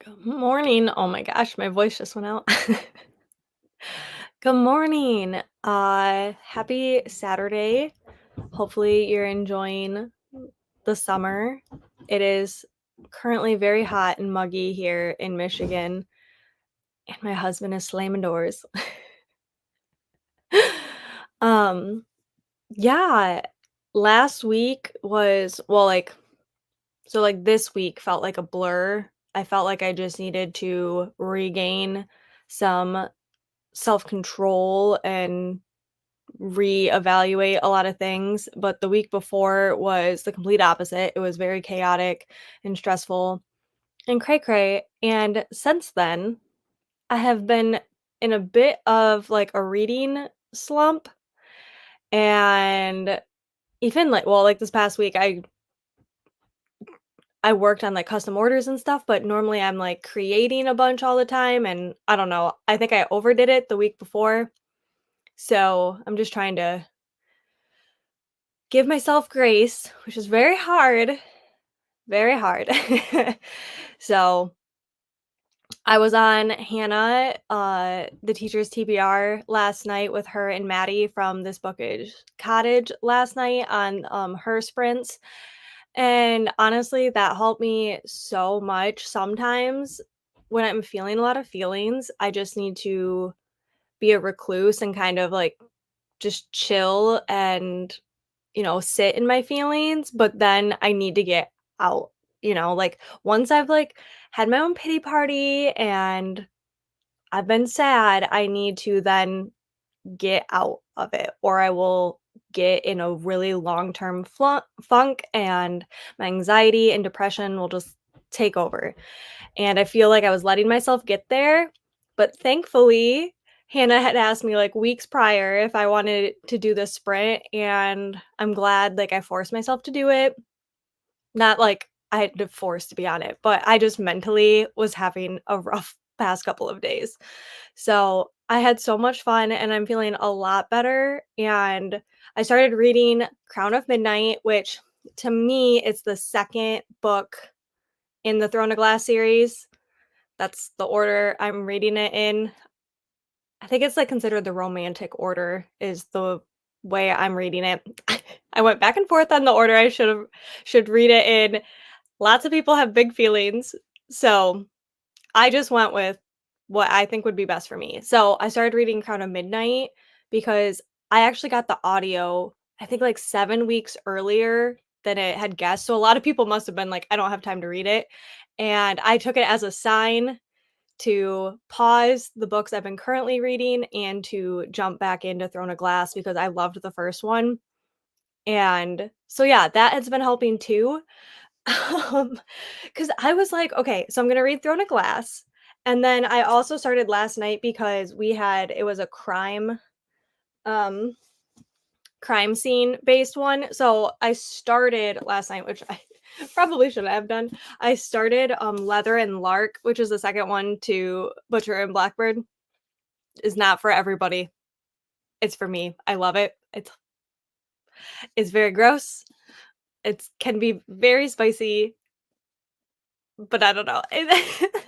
Good morning. Oh my gosh, my voice just went out. Good morning. Happy Saturday. Hopefully you're enjoying the summer. It is currently very hot and muggy here in Michigan, and my husband is slamming doors. um, yeah, last week was this week felt like a blur. I felt like I just needed to regain some self-control and reevaluate a lot of things, but the week before was the complete opposite. It was very chaotic and stressful and cray cray. And since then, I have been in a bit of like a reading slump. And even like this past week, I worked on like custom orders and stuff, but normally I'm like creating a bunch all the time. And I don't know, I think I overdid it the week before. So I'm just trying to give myself grace, which is very hard, very hard. So, I was on Hannah, the teacher's TBR last night with her and Maddie from This Book is Cottage last night on, her sprints, and honestly, that helped me so much. Sometimes when I'm feeling a lot of feelings, I just need to be a recluse and kind of, like, just chill and sit in my feelings, but then I need to get out, like once I've like had my own pity party and I've been sad, I need to then get out of it or I will get in a really long-term funk and my anxiety and depression will just take over. And I feel like I was letting myself get there, but thankfully, Hannah had asked me, like, weeks prior if I wanted to do this sprint, and I'm glad, like, I forced myself to do it. Not like I had to force to be on it, but I just mentally was having a rough past couple of days. So, I had so much fun, and I'm feeling a lot better, and I started reading Crown of Midnight, which to me, it's the 2nd book in the Throne of Glass series. That's the order I'm reading it in. I think it's, like, considered the romantic order is the way I'm reading it. I went back and forth on the order I should read it in. Lots of people have big feelings, so I just went with what I think would be best for me. So, I started reading Crown of Midnight because I actually got the audio, I think, like, 7 weeks earlier than it had guessed, so a lot of people must have been like, "I don't have time to read it," and I took it as a sign to pause the books I've been currently reading and to jump back into Throne of Glass because I loved the first one. And so, yeah, that has been helping too. Because I was like, okay, so I'm going to read Throne of Glass. And then I also started last night because it was a um, crime scene based one. So I started last night, which I probably shouldn't have done. I started Leather and Lark, which is the second one to Butcher and Blackbird. Is not for everybody. It's for me. I love it. It's very gross. It can be very spicy, but I don't know.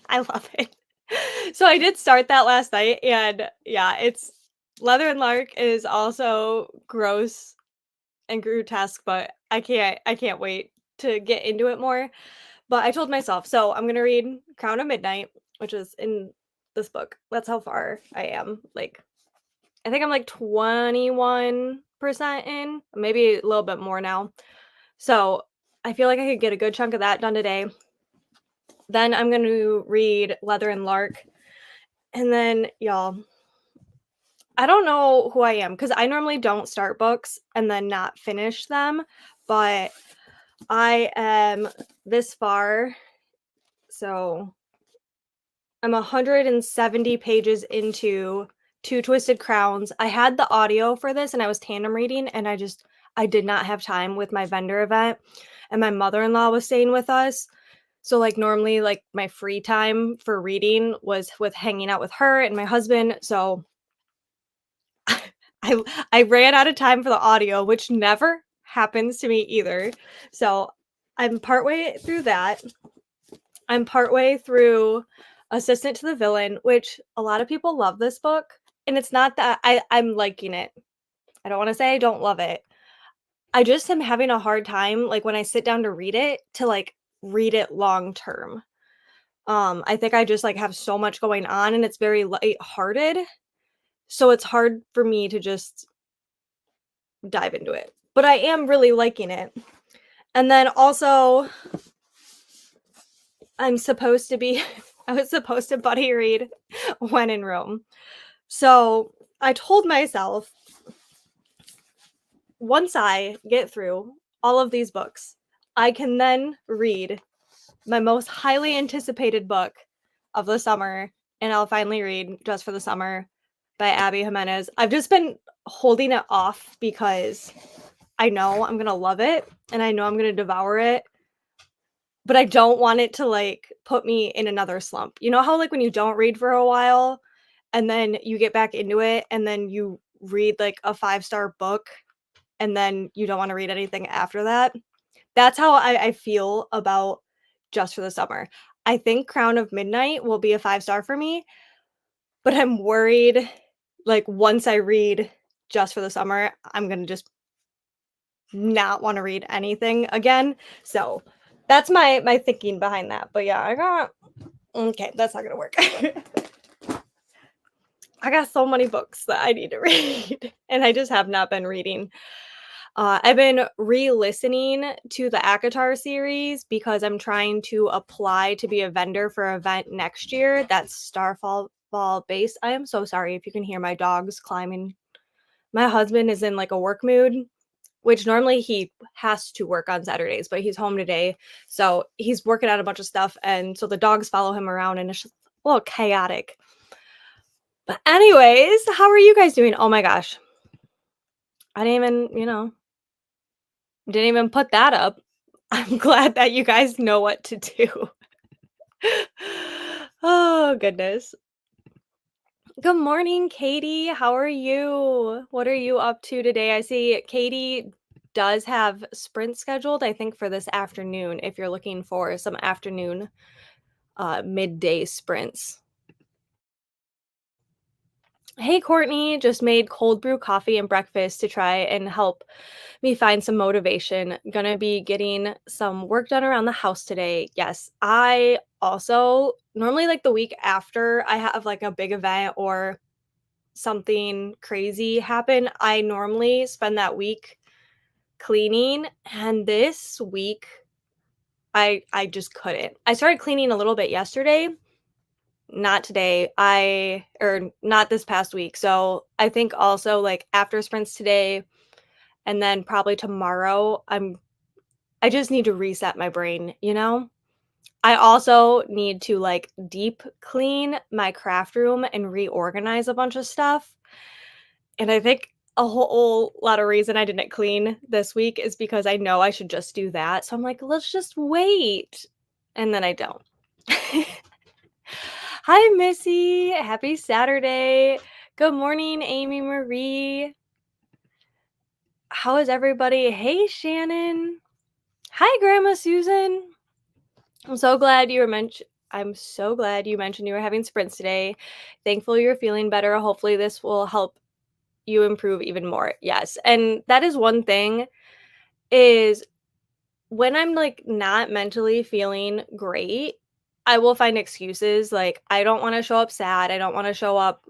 I love it. So I did start that last night and yeah, it's Leather and Lark is also gross and grotesque, but I can't wait to get into it more. But I told myself, so I'm gonna read Crown of Midnight, which is in this book. That's how far I am. Like I think I'm like 21% in, maybe a little bit more now. So I feel like I could get a good chunk of that done today. Then I'm going to read Leather and Lark. And then, y'all, I don't know who I am because I normally don't start books and then not finish them. But I am this far. So I'm 170 pages into Two Twisted Crowns. I had the audio for this and I was tandem reading and I did not have time with my vendor event and my mother-in-law was staying with us. So like normally like my free time for reading was with hanging out with her and my husband. So I I ran out of time for the audio, which never happens to me either. So I'm partway through that. I'm partway through Assistant to the Villain, which a lot of people love this book, and it's not that I'm liking it. I don't wanna say I don't love it. I just am having a hard time, like, when I sit down to read it, to, like, read it long term. I think I just, like, have so much going on, and it's very lighthearted, so it's hard for me to just dive into it. But I am really liking it. And then also, I'm supposed to be I was supposed to buddy read When in Rome. So, I told myself, once I get through all of these books, I can then read my most highly anticipated book of the summer, and I'll finally read Just for the Summer by Abby Jimenez. I've just been holding it off because I know I'm gonna love it, and I know I'm gonna devour it, but I don't want it to, like, put me in another slump. You know how, like, when you don't read for a while, and then you get back into it, and then you read, like, a five-star book, and then you don't wanna read anything after that? That's how I feel about Just for the Summer. I think Crown of Midnight will be a five-star for me, but I'm worried, like, once I read Just for the Summer, I'm gonna just not wanna read anything again. So, that's my thinking behind that. But yeah, I got okay, that's not gonna work. I got so many books that I need to read, and I just have not been reading. I've been re-listening to the ACOTAR series because I'm trying to apply to be a vendor for an event next year that's Starfall Fall based. I am so sorry if you can hear my dogs climbing. My husband is in like a work mood, which normally he has to work on Saturdays, but he's home today. So he's working on a bunch of stuff. And so the dogs follow him around and it's just a little chaotic. But, anyways, how are you guys doing? Oh my gosh. I didn't even, didn't even put that up. I'm glad that you guys know what to do. Oh, goodness. Good morning, Katie. How are you? What are you up to today? I see Katie does have sprint scheduled, I think, for this afternoon, if you're looking for some afternoon, midday sprints. Hey, Courtney, just made cold brew coffee and breakfast to try and help me find some motivation. Gonna be getting some work done around the house today. Yes, I also normally like the week after I have like a big event or something crazy happen, I normally spend that week cleaning. And this week, I just couldn't. I started cleaning a little bit yesterday, not today. Or not this past week. So I think also like after sprints today and then probably tomorrow, I just need to reset my brain, you know? I also need to like deep clean my craft room and reorganize a bunch of stuff. And I think a whole lot of reason I didn't clean this week is because I know I should just do that. So I'm like, let's just wait. And then I don't. Hi, Missy. Happy Saturday. Good morning, Amy Marie. How is everybody? Hey, Shannon. Hi, Grandma Susan. I'm so glad you mentioned you were having sprints today. Thankful you're feeling better. Hopefully this will help you improve even more. Yes. And that is one thing is when I'm like not mentally feeling great, I will find excuses like I don't want to show up sad, I don't want to show up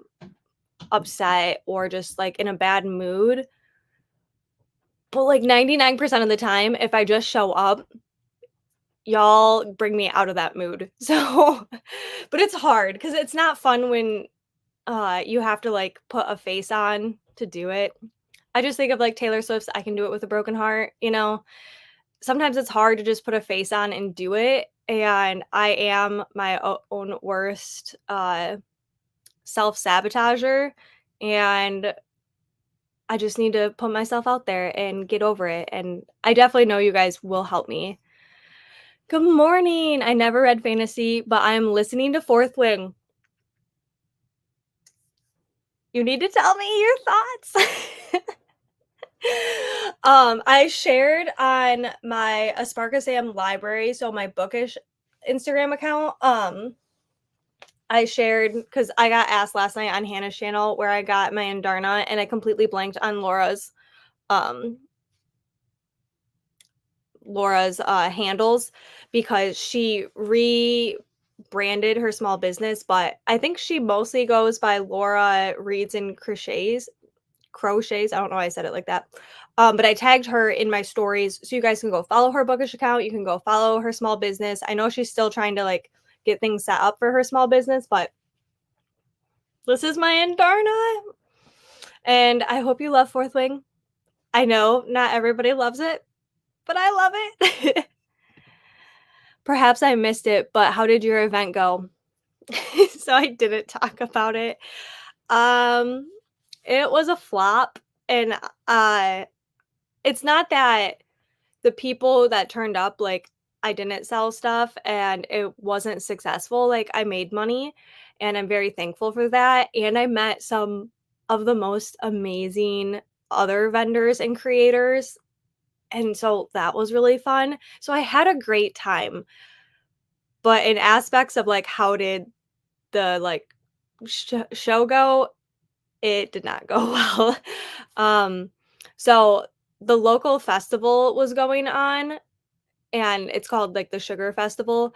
upset or just like in a bad mood. But like 99% of the time if I just show up, y'all bring me out of that mood. So but it's hard cuz it's not fun when you have to like put a face on to do it. I just think of like Taylor Swift's I Can Do It With a Broken Heart, you know? Sometimes it's hard to just put a face on and do it, and I am my own worst, self-sabotager, and I just need to put myself out there and get over it, and I definitely know you guys will help me. Good morning! I never read fantasy, but I'm listening to Fourth Wing. You need to tell me your thoughts. I shared on my Aspark Sam library, so my bookish Instagram account, I shared because I got asked last night on Hannah's channel where I got my Indarna, and I completely blanked on um, handles because she rebranded her small business, but I think she mostly goes by Laura Reads and Crochets. I don't know why I said it like that. But I tagged her in my stories, so you guys can go follow her bookish account. You can go follow her small business. I know she's still trying to like get things set up for her small business, but this is my Indarna. And I hope you love Fourth Wing. I know not everybody loves it, but I love it. Perhaps I missed it, but how did your event go? So I didn't talk about it. Um, it was a flop, and it's not that the people that turned up, like, I didn't sell stuff and it wasn't successful. Like, I made money, and I'm very thankful for that. And I met some of the most amazing other vendors and creators. And so that was really fun. So I had a great time. But in aspects of like how did the like show go, it did not go well. Um, so the local festival was going on, and it's called like the Sugar Festival.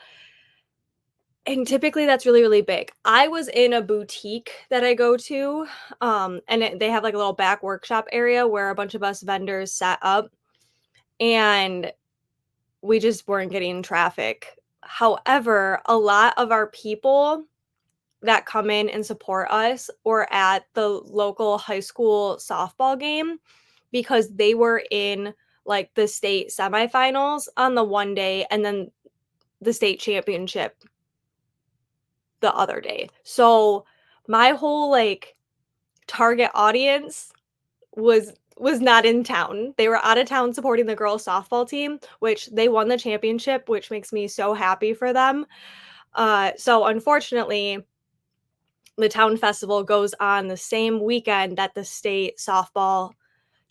And typically that's really, really big. I was in a boutique that I go to, and they have like a little back workshop area where a bunch of us vendors set up, and we just weren't getting traffic. However, a lot of our people that come in and support us were at the local high school softball game because they were in like the state semifinals on the one day and then the state championship the other day. So my whole like target audience was not in town. They were out of town supporting the girls softball team, which they won the championship, which makes me so happy for them. So unfortunately, the town festival goes on the same weekend that the state softball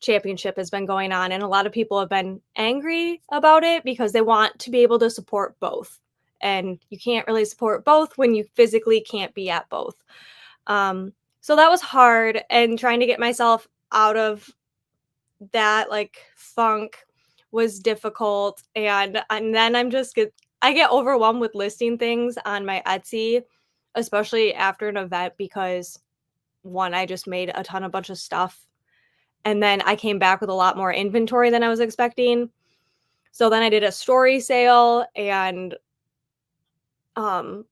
championship has been going on, and a lot of people have been angry about it because they want to be able to support both, and you can't really support both when you physically can't be at both. So that was hard, and trying to get myself out of that like funk was difficult, and then I get overwhelmed with listing things on my Etsy, especially after an event because one, I just made a bunch of stuff, and then I came back with a lot more inventory than I was expecting. So then I did a story sale, and um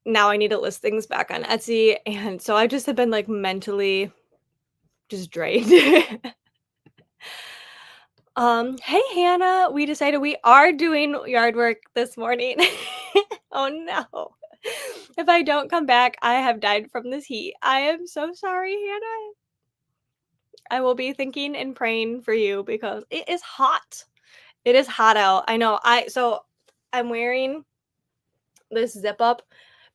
now I need to list things back on Etsy, and so I just have been like mentally just drained. Hey Hannah, we decided we are doing yard work this morning. Oh no. If I don't come back, I have died from this heat. I am so sorry, Hannah. I will be thinking and praying for you because it is hot. It is hot out. I know. I'm wearing this zip up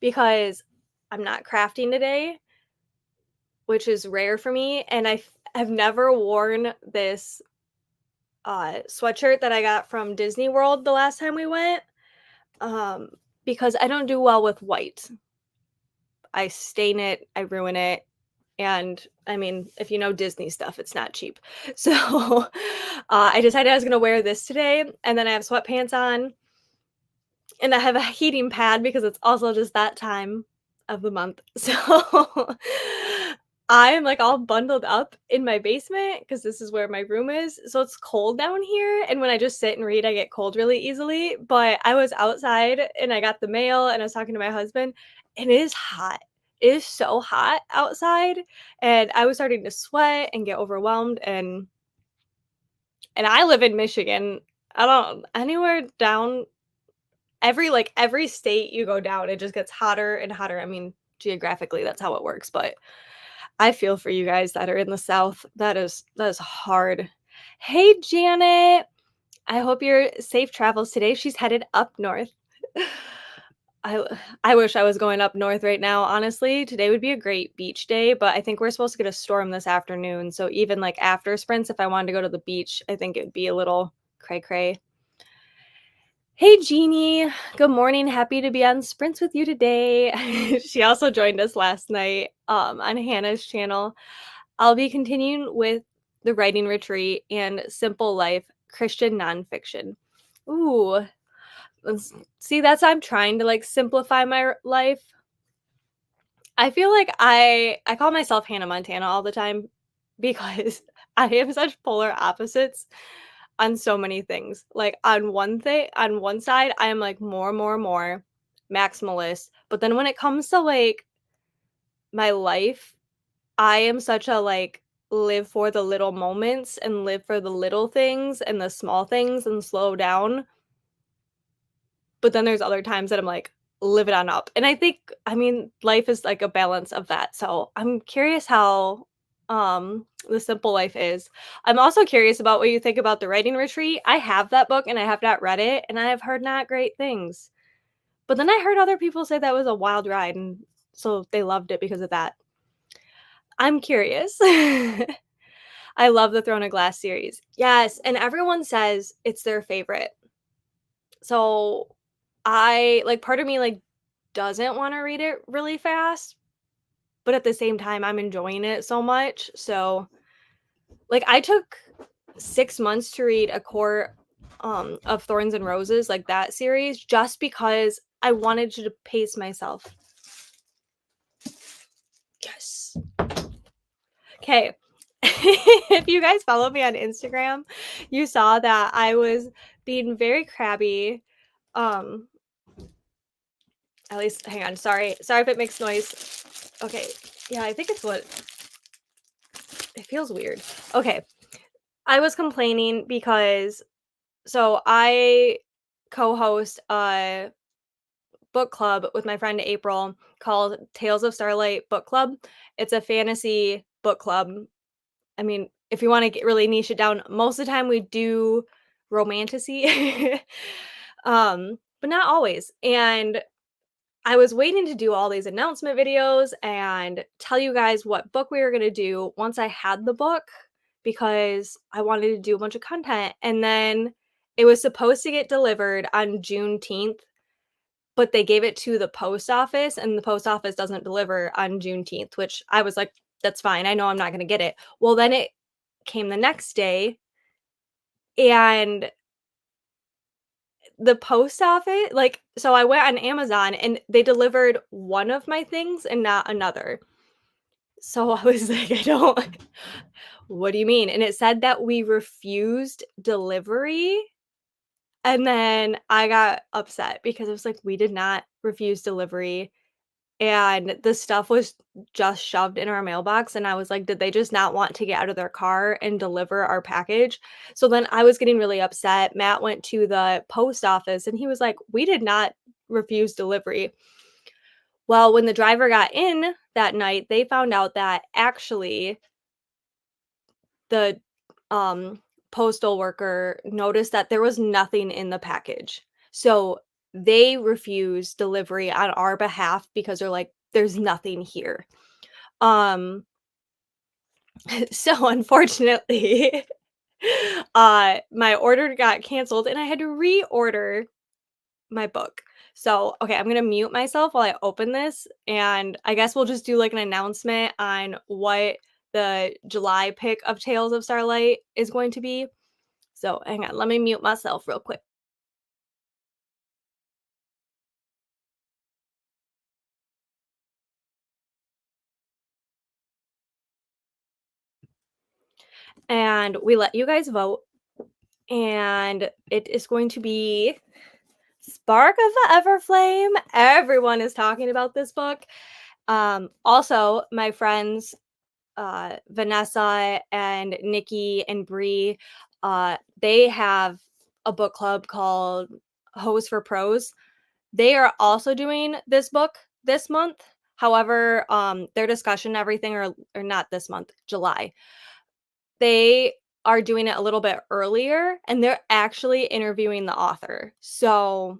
because I'm not crafting today, which is rare for me, and have never worn this sweatshirt that I got from Disney World the last time we went, um, because I don't do well with white. I stain it, I ruin it, and I mean, if you know Disney stuff, it's not cheap. So, I decided I was gonna wear this today, and then I have sweatpants on, and I have a heating pad because it's also just that time of the month. So, I am, like, all bundled up in my basement because this is where my room is, so it's cold down here, and when I just sit and read, I get cold really easily, but I was outside, and I got the mail, and I was talking to my husband, and it is hot. It is so hot outside, and I was starting to sweat and get overwhelmed, and I live in Michigan. I don't anywhere down every state you go down, it just gets hotter and hotter. I mean, geographically, that's how it works, but I feel for you guys that are in the South. That is hard. Hey, Janet. I hope you're safe travels today. She's headed up north. I I wish I was going up north right now, honestly. Today would be a great beach day, but I think we're supposed to get a storm this afternoon. So even like after sprints, if I wanted to go to the beach, I think it'd be a little cray cray. Hey, Jeannie. Good morning. Happy to be on Sprints with you today. She also joined us last night on Hannah's channel. I'll be continuing with the writing retreat and simple life Christian nonfiction. Ooh, see, that's I'm trying to like simplify my life. I feel like I call myself Hannah Montana all the time because I am such polar opposites on so many things. Like on one side, I am like more maximalist. But then when it comes to like my life, I am such a like live for the little moments and live for the little things and the small things and slow down. But then there's other times that I'm like, live it on up. And I think, I mean, life is like a balance of that. So I'm curious how the simple life is. I'm also curious about what you think about the writing retreat. I have that book and I have not read it, and I have heard not great things. But then I heard other people say that was a wild ride, and so they loved it because of that. I'm curious. I love the Throne of Glass series. Yes, and everyone says it's their favorite. So I like part of me like doesn't want to read it really fast, but at the same time I'm enjoying it so much. So like I took 6 months to read A Court of Thorns and Roses, like that series, just because I wanted to pace myself. Yes. Okay. If you guys follow me on Instagram, you saw that I was being very crabby. Um, at least, hang on. Sorry if it makes noise. Okay. Yeah, I think it's what it feels weird. Okay. I was complaining because so I co-host a book club with my friend April called Tales of Starlight Book Club. It's a fantasy book club. I mean, if you want to get really niche it down, most of the time we do romantasy. But not always. And I was waiting to do all these announcement videos and tell you guys what book we were going to do once I had the book because I wanted to do a bunch of content. And then it was supposed to get delivered on Juneteenth, but they gave it to the post office and the post office doesn't deliver on Juneteenth, which I was like, that's fine. I know I'm not going to get it. Well, then it came the next day and the post office like, so I went on Amazon and they delivered one of my things and not another. So I was like, I don't what do you mean? And it said that we refused delivery, and then I got upset because it was like, we did not refuse delivery, and the stuff was just shoved in our mailbox, and I was like, "Did they just not want to get out of their car and deliver our package?" So then I was getting really upset. Matt went to the post office, and he was like, "We did not refuse delivery." Well, when the driver got in that night, they found out that actually the, postal worker noticed that there was nothing in the package. So they refused delivery on our behalf because they're like, "There's nothing here." Um, so unfortunately, my order got canceled and I had to reorder my book. So, okay, I'm gonna mute myself while I open this, and I guess we'll just do like an announcement on what the July pick of Tales of Starlight is going to be. So, hang on, let me mute myself real quick. And we let you guys vote, and it is going to be Spark of the Everflame. Everyone is talking about this book. Also, my friends Vanessa and Nikki and Bree, they have a book club called Hose for Pros. They are also doing this book this month. However, their discussion, everything, or not this month, July. They are doing it a little bit earlier and they're actually interviewing the author. So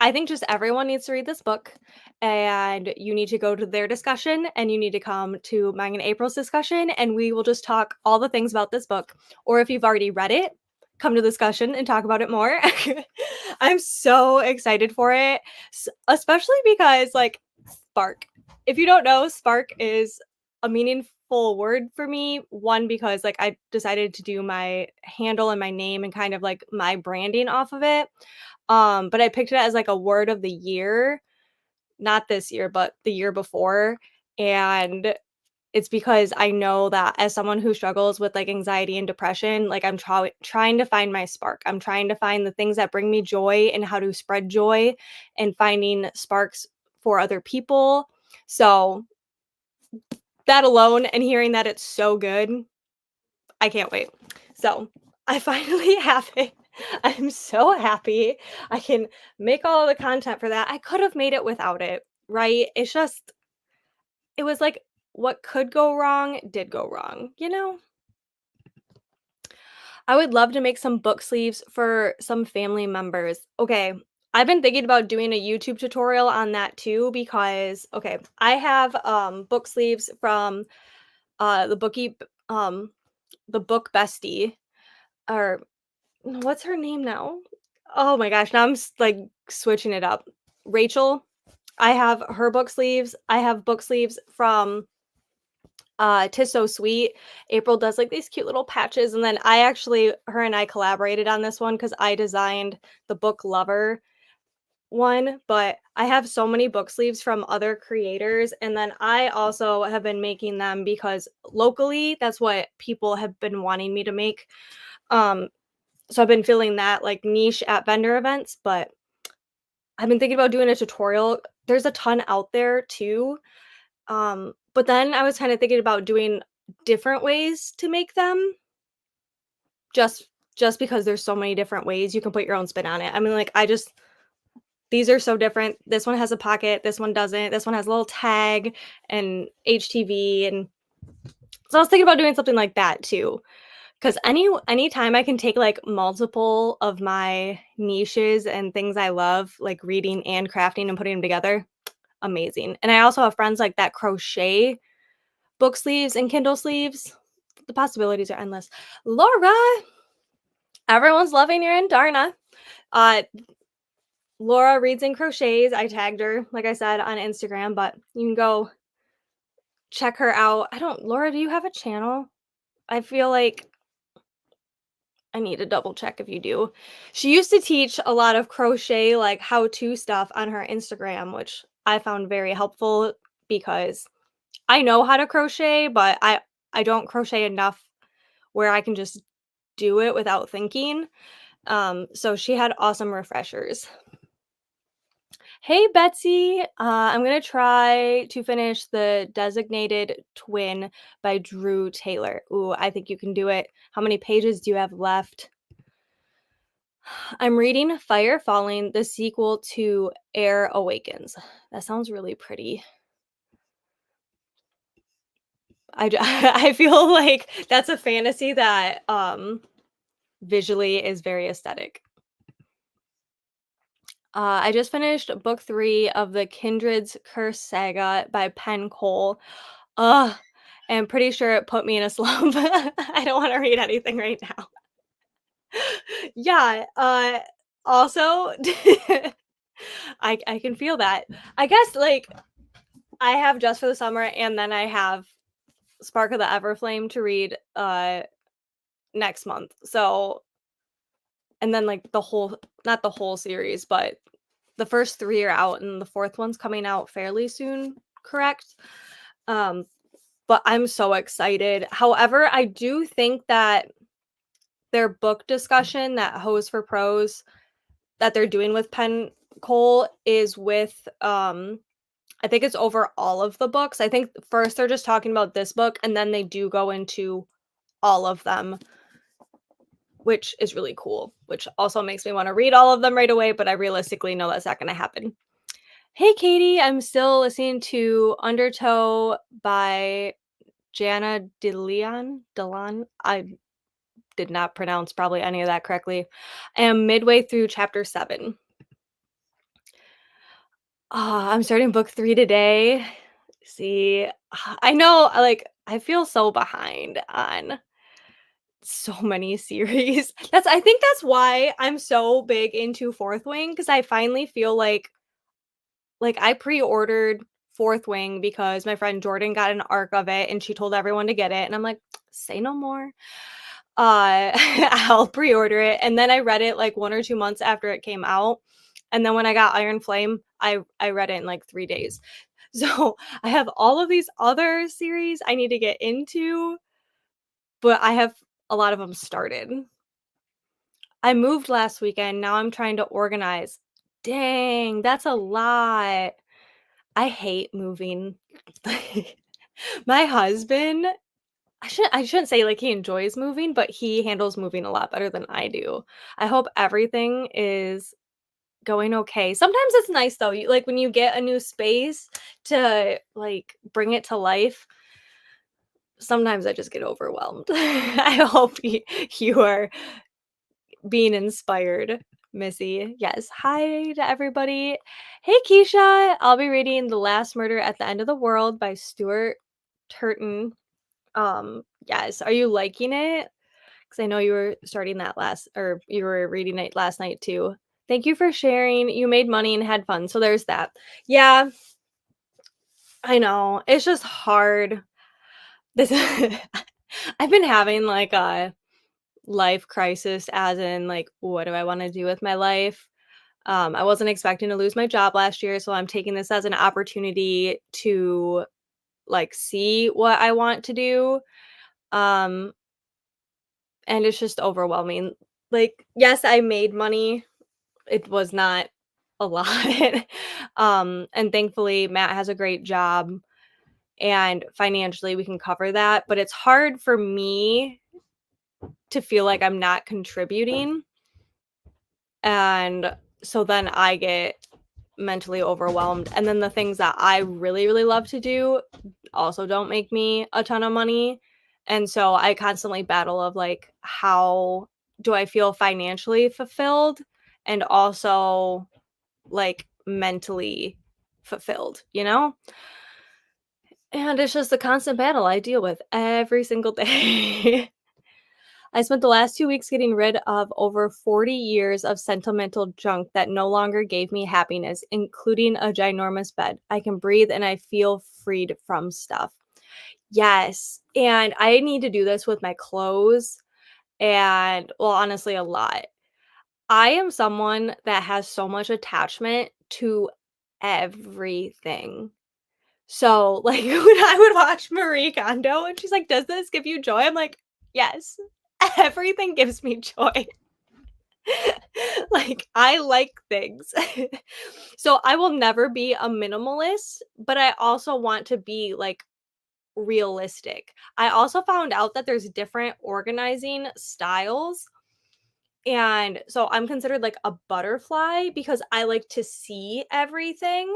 I think just everyone needs to read this book and you need to go to their discussion and you need to come to mine and April's discussion and we will just talk all the things about this book. Or if you've already read it, come to discussion and talk about it more. I'm so excited for it, especially because like spark. If you don't know, spark is a meaningful word for me. One, because like I decided to do my handle and my name and kind of like my branding off of it. But I picked it as like a word of the year, not this year, but the year before. And it's because I know that as someone who struggles with, like, anxiety and depression, like, I'm trying to find my spark. I'm trying to find the things that bring me joy and how to spread joy and finding sparks for other people. So, that alone and hearing that it's so good, I can't wait. So, I finally have it. I'm so happy. I can make all the content for that. I could have made it without it, right? It's just it was like what could go wrong did go wrong, you know? I would love to make some book sleeves for some family members. Okay, I've been thinking about doing a YouTube tutorial on that too because okay, I have book sleeves from the the book bestie or what's her name now? Oh my gosh, now like switching it up. Rachel, I have her book sleeves. I have book sleeves from "'Tis So Sweet." April does, like, these cute little patches, and then her and I collaborated on this one because I designed the Book Lover one, but I have so many book sleeves from other creators, and then I also have been making them because locally, that's what people have been wanting me to make, um, so I've been feeling that, like, niche at vendor events, but I've been thinking about doing a tutorial. There's a ton out there too, but then I was kinda thinking about doing different ways to make them just just because there's so many different ways you can put your own spin on it. I mean, like, I just these are so different. This one has a pocket, this one doesn't. This one has a little tag and HTV, and so I was thinking about doing something like that too. Because anytime I can take, like, multiple of my niches and things I love, like reading and crafting and putting them together, amazing. And I also have friends, like, that crochet book sleeves and Kindle sleeves. The possibilities are endless. Laura, everyone's loving your and Darna. Uh, Laura reads and crochets. I tagged her, like I said, on Instagram, but you can go check her out. I don't Laura, do you have a channel? I feel like I need to double check if you do. She used to teach a lot of crochet, like how-to stuff on her Instagram, which I found very helpful because I know how to crochet, but I don't crochet enough where I can just do it without thinking. So she had awesome refreshers. Hey Betsy, I'm gonna try to finish The Designated Twin by Drew Taylor. Ooh, I think you can do it. How many pages do you have left? I'm reading Fire Falling, the sequel to Air Awakens. That sounds really pretty. I feel like that's a fantasy that visually is very aesthetic. I just finished book 3 of the Kindred's Curse saga by Penn Cole. Ugh, and pretty sure it put me in a slump. I don't wanna read anything right now. Yeah, also I can feel that. I guess, like, I have Just for the Summer, and then I have Spark of the Everflame to read, next month. So and then, like, the whole not the whole series, but the first 3 are out, and the 4th one's coming out fairly soon, correct? Um, but I'm so excited. However, I do think that their book discussion, that Hose for Pros, that they're doing with Penn Cole is with, I think it's over all of the books. I think first they're just talking about this book, and then they do go into all of them, which is really cool, which also makes me wanna read all of them right away, but I realistically know that's not gonna happen. Hey, Katie, I'm still listening to Undertow by Jana DeLeon. I did not pronounce probably any of that correctly. I am midway through chapter 7. I'm starting book 3 today. See, I know, like, I feel so behind on so many series. I think that's why I'm so big into Fourth Wing because I finally feel like I pre-ordered Fourth Wing because my friend Jordan got an arc of it and she told everyone to get it, and I'm like, "Say no more." I'll pre-order it, and then I read it, like, 1 or 2 months after it came out, and then when I got Iron Flame, I read it in, like, 3 days. So, I have all of these other series I need to get into, but I have a lot of them started. I moved last weekend, now I'm trying to organize. Dang, that's a lot. I hate moving. My husband I shouldn't say, like, he enjoys moving, but he handles moving a lot better than I do. I hope everything is going okay. Sometimes it's nice, though, when you get a new space to, like, bring it to life, sometimes I just get overwhelmed. I hope you are being inspired, Missy. Yes. Hi to everybody. Hey, Keisha. I'll be reading The Last Murder at the End of the World by Stuart Turton. Yes. Are you liking it? Because I know you were starting that last, or you were reading it last night too. Thank you for sharing. You made money and had fun. So there's that. Yeah, I know. It's just hard. This I've been having like a life crisis as in like what do I want to do with my life? I wasn't expecting to lose my job last year, so I'm taking this as an opportunity to like see what I want to do. Um, and it's just overwhelming. Like, yes, I made money. It was not a lot. And thankfully Matt has a great job and financially we can cover that, but it's hard for me to feel like I'm not contributing. And so then I get mentally overwhelmed. And then the things that I really, really love to do also don't make me a ton of money. And so I constantly battle of like, how do I feel financially fulfilled and also like mentally fulfilled, you know? And it's just a constant battle I deal with every single day. I spent the last 2 weeks getting rid of over 40 years of sentimental junk that no longer gave me happiness, including a ginormous bed. I can breathe and I feel freed from stuff. Yes, and I need to do this with my clothes and, well, honestly, a lot. I am someone that has so much attachment to everything. So, like, when I would watch Marie Kondo and she's like, "Does this give you joy?" I'm like, "Yes, everything gives me joy." Like, I like things. So, I will never be a minimalist, but I also want to be, like, realistic. I also found out that there's different organizing styles, and so I'm considered, like, a butterfly because I like to see everything.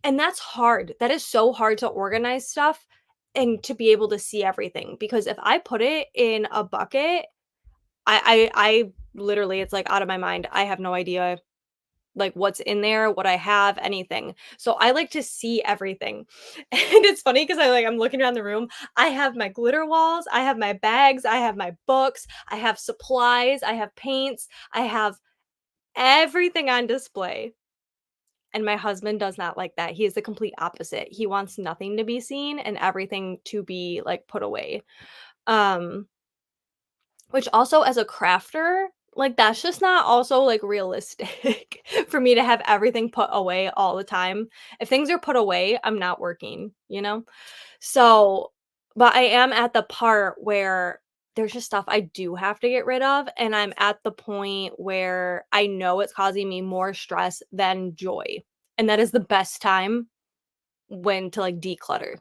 And that's hard. That is so hard to organize stuff and to be able to see everything because if I put it in a bucket, I literally it's like out of my mind. I have no idea like what's in there, what I have, anything. So I like to see everything. And it's funny because I'm looking around the room. I have my glitter walls, I have my bags, I have my books, I have supplies, I have paints, I have everything on display. And my husband does not like that. He is the complete opposite. He wants nothing to be seen and everything to be, like, put away. Um, which also as a crafter, like, that's just not also, like, realistic for me to have everything put away all the time. If things are put away, I'm not working, you know? So but I am at the part where there's just stuff I do have to get rid of, and I'm at the point where I know it's causing me more stress than joy, and that is the best time when to, like, declutter.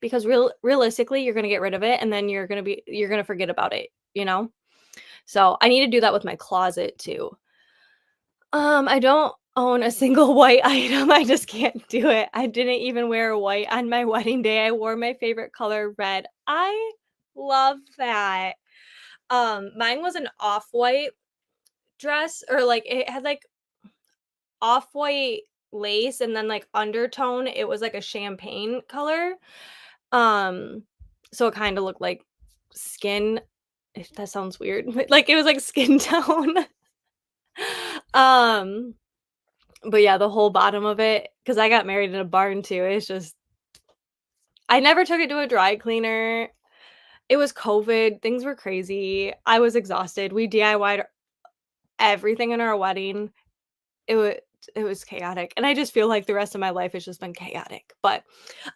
Because realistically, you're gonna get rid of it, and then you're gonna forget about it, you know? So, I need to do that with my closet too. I don't own a single white item, I just can't do it. I didn't even wear white on my wedding day, I wore my favorite color, red. I love that. Mine was an off-white dress or, like, it had, like, off-white lace and then, like, undertone, it was, like, a champagne color. Um, so it kinda looked like skin if that sounds weird, but, like, it was, like, skin tone. Um, but yeah, the whole bottom of it, because I got married in a barn too, it's just I never took it to a dry cleaner. It was COVID, things were crazy, I was exhausted, we DIY'd everything in our wedding. It wa it was chaotic, and I just feel like the rest of my life has just been chaotic, but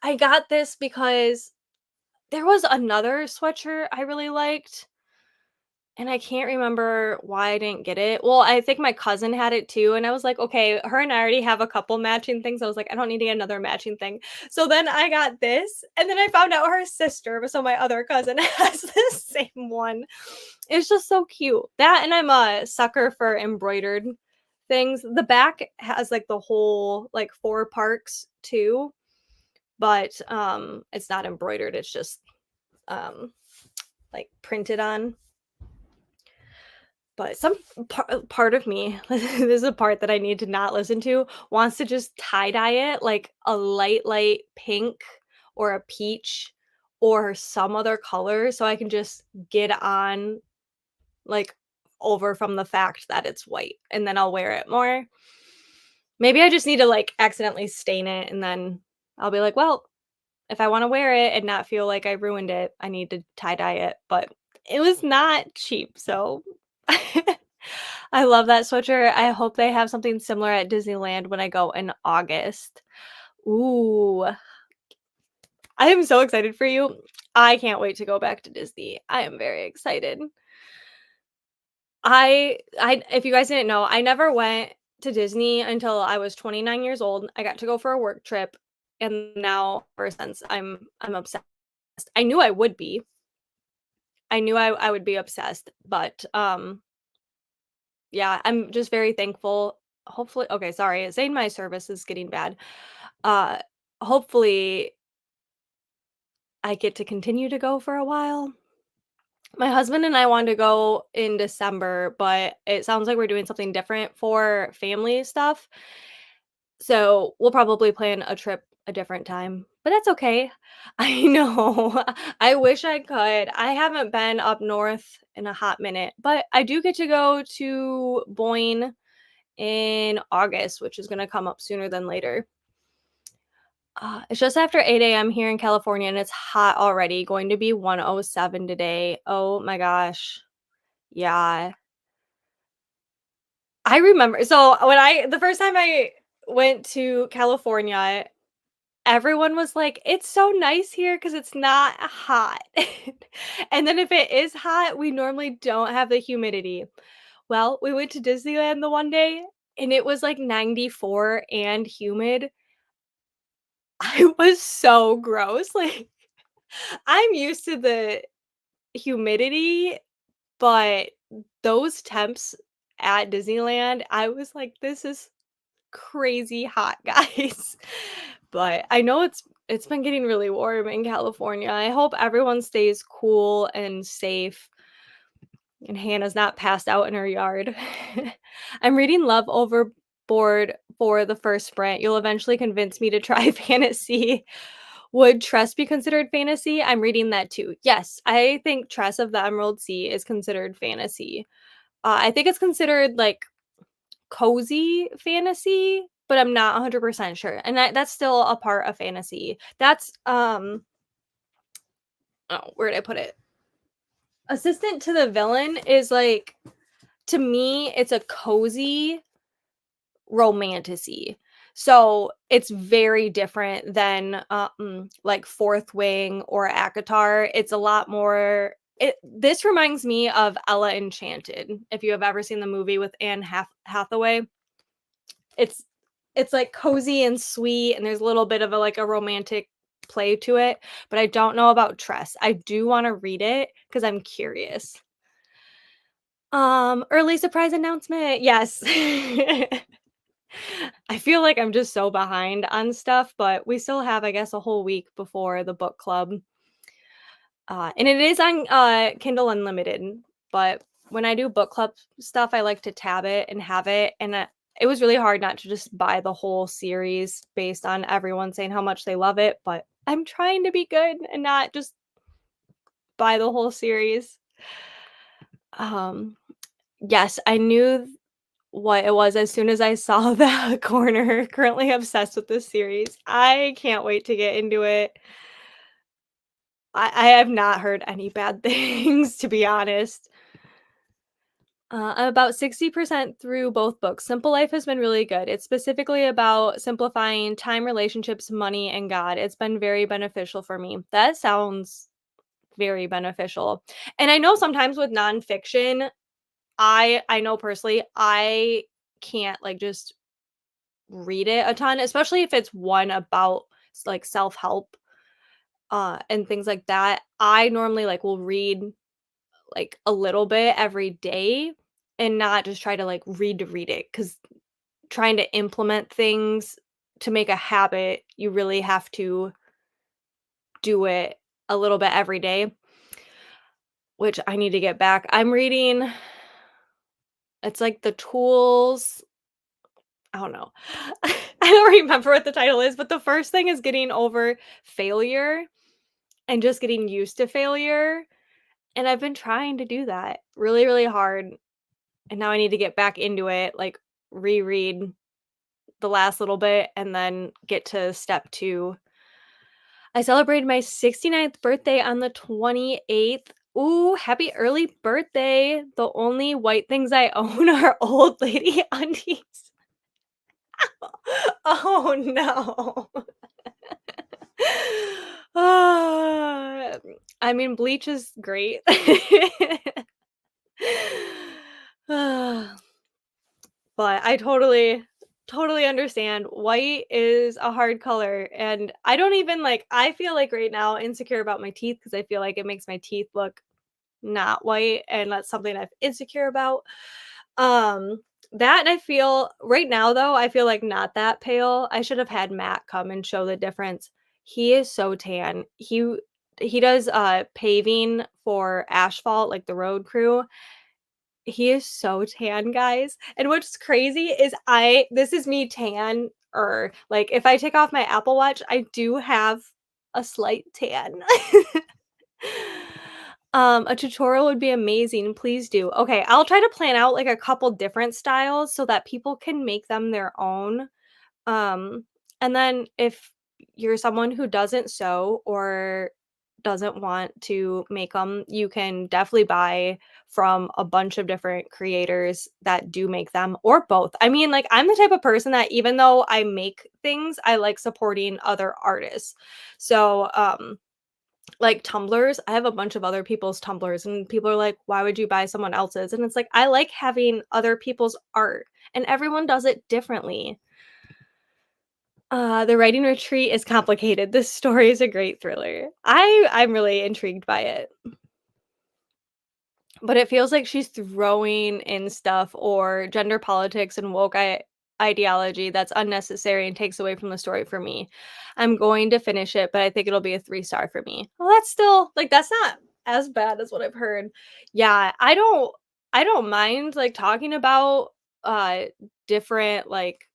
I got this because there was another sweatshirt I really liked, and I can't remember why I didn't get it. Well, I think my cousin had it too, and I was like, "Okay, her and I already have a couple matching things." I was like, "I don't need to get another matching thing." So then I got this, and then I found out her sister, so my other cousin has the same one. It's just so cute. That and I'm a sucker for embroidered things. The back has, like, the whole, like, 4 parks too, but, it's not embroidered, it's just, um, like, printed on. But some part of me, this is a part that I need to not listen to, wants to just tie-dye it, like, a light pink or a peach or some other color so I can just get on, like, over from the fact that it's white, and then I'll wear it more. Maybe I just need to, like, accidentally stain it, and then I'll be like, "Well, if I wanna wear it and not feel like I ruined it, I need to tie-dye it," but it was not cheap, so I love that sweatshirt. I hope they have something similar at Disneyland when I go in August. Ooh, I am so excited for you. I can't wait to go back to Disney. I am very excited. I if you guys didn't know, I never went to Disney until I was 29 years old. I got to go for a work trip, and now ever since I'm obsessed. I knew I would be. I knew I would be obsessed, but, yeah, I'm just very thankful. Hopefully okay, sorry, saying my service is getting bad. Uh, hopefully, I get to continue to go for a while. My husband and I wanted to go in December, but it sounds like we're doing something different for family stuff. So, we'll probably plan a trip a different time, but that's okay. I know. I wish I could. I haven't been up north in a hot minute, but I do get to go to Boyne in August, which is gonna come up sooner than later. It's just after 8 AM here in California, and it's hot already, going to be 107 today. Oh my gosh. Yeah. I remember so when I the first time I went to California, everyone was like, "It's so nice here because it's not hot." And then if it is hot, we normally don't have the humidity. Well, we went to Disneyland the one day, and it was, like, 94 and humid. I was so gross, like, I'm used to the humidity, but those temps at Disneyland, I was like, "This is crazy hot, guys." But I know it's been getting really warm in California. I hope everyone stays cool and safe, and Hannah's not passed out in her yard. I'm reading Love Overboard for the first sprint. You'll eventually convince me to try fantasy. Would Tress be considered fantasy? I'm reading that too. Yes, I think Tress of the Emerald Sea is considered fantasy. I think it's considered like cozy fantasy, but I'm not 100% sure. And that's still a part of fantasy. That's oh, where did I put it? Assistant to the Villain is like to me it's a cozy romantasy. So it's very different than like Fourth Wing or ACOTAR. It's a lot more this reminds me of Ella Enchanted. If you have ever seen the movie with Anne Hathaway, it's it's like cozy and sweet and there's a little bit of a like a romantic play to it, but I don't know about Tress. I do want to read it cuz I'm curious. Early surprise announcement. Yes. I feel like I'm just so behind on stuff, but we still have, I guess, a whole week before the book club. And it is on Kindle Unlimited, but when I do book club stuff, I like to tab it and have it. And it was really hard not to just buy the whole series based on everyone saying how much they love it. But I'm trying to be good and not just buy the whole series. Um, yes, I knew what it was as soon as I saw the corner. Currently obsessed with this series. I can't wait to get into it. I have not heard any bad things, to be honest. I'm about 60% through both books. Simple Life has been really good. It's specifically about simplifying time, relationships, money, and God. It's been very beneficial for me. That sounds very beneficial. And I know sometimes with nonfiction, I know personally, I can't like just read it a ton, especially if it's one about like self-help and things like that. I normally like will read like a little bit every day and not just try to like read it cuz trying to implement things to make a habit, you really have to do it a little bit every day, which I need to get back. I'm reading it's like The Tools. I don't know. I don't remember what the title is, but the first thing is getting over failure and just getting used to failure. And I've been trying to do that really, really hard. And now I need to get back into it, like reread the last little bit and then get to step 2. I celebrated my 69th birthday on the 28th. Ooh, happy early birthday. The only white things I own are old lady undies. Oh no. Ah, I mean, bleach is great. Ah, but I totally understand. White is a hard color, and I don't even like I feel like right now insecure about my teeth because I feel like it makes my teeth look not white, and that's something I'm insecure about. Um, that and I feel right now though, I feel like not that pale. I should have had Matt come and show the difference. He is so tan. He does paving for asphalt, like the road crew. He is so tan, guys. And what's crazy is I this is me tan or like if I take off my Apple Watch, I do have a slight tan. A tutorial would be amazing. Please do. Okay, I'll try to plan out like a couple different styles so that people can make them their own. Um, and then if you're someone who doesn't sew or doesn't want to make them, you can definitely buy from a bunch of different creators that do make them or both. I mean, like I'm the type of person that even though I make things, I like supporting other artists. So, like tumblers, I have a bunch of other people's tumblers and people are like, "Why would you buy someone else's?" And it's like, I like having other people's art and everyone does it differently. The writing retreat is complicated. This story is a great thriller. I'm really intrigued by it. But it feels like she's throwing in stuff or gender politics and woke ideology that's unnecessary and takes away from the story for me. I'm going to finish it, but I think it'll be a 3-star for me. Well, that's still like that's not as bad as what I've heard. Yeah, I don't mind like talking about uh different like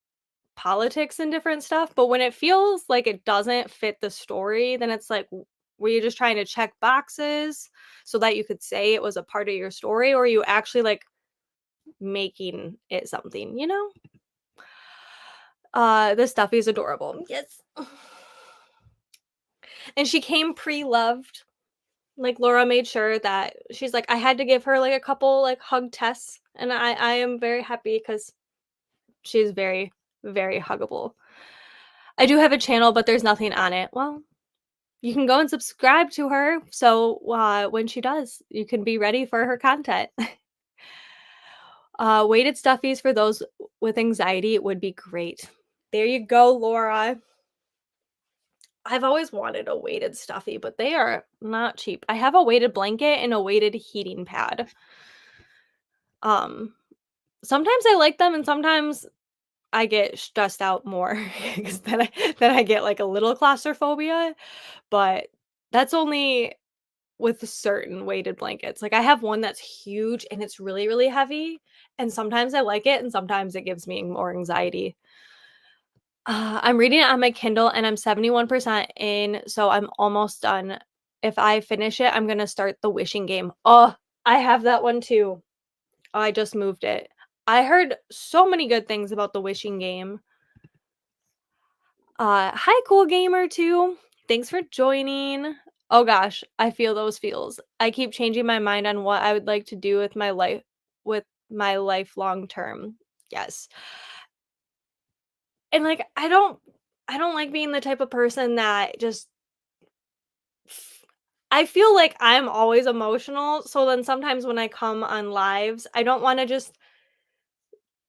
politics and different stuff, but when it feels like it doesn't fit the story, then it's like, were you just trying to check boxes so that you could say it was a part of your story, or are you actually like making it something, you know? The stuffy is adorable. Yes. And she came pre-loved. Like Laura made sure that she's like, I had to give her like a couple like hug tests, and I am very happy because she's very, very huggable. I do have a channel, but there's nothing on it. Well, you can go and subscribe to her, so, when she does, you can be ready for her content. Weighted stuffies for those with anxiety would be great. There you go, Laura. I've always wanted a weighted stuffy, but they are not cheap. I have a weighted blanket and a weighted heating pad. Um, Sometimes I like them and sometimes I get stressed out more 'cause then I get, like, a little claustrophobia, but that's only with certain weighted blankets. Like, I have one that's huge and it's really, really heavy, and sometimes I like it and sometimes it gives me more anxiety. I'm reading it on my Kindle and I'm 71% in, so I'm almost done. If I finish it, I'm gonna start the wishing game. Oh, I have that one too. Oh, I just moved it. I heard so many good things about the wishing game. Hi, cool gamer too. Thanks for joining. Oh gosh, I feel those feels. I keep changing my mind on what I would like to do with my life long term. Yes. And like I don't like being the type of person that just I feel like I'm always emotional, so then sometimes when I come on lives, I don't wanna just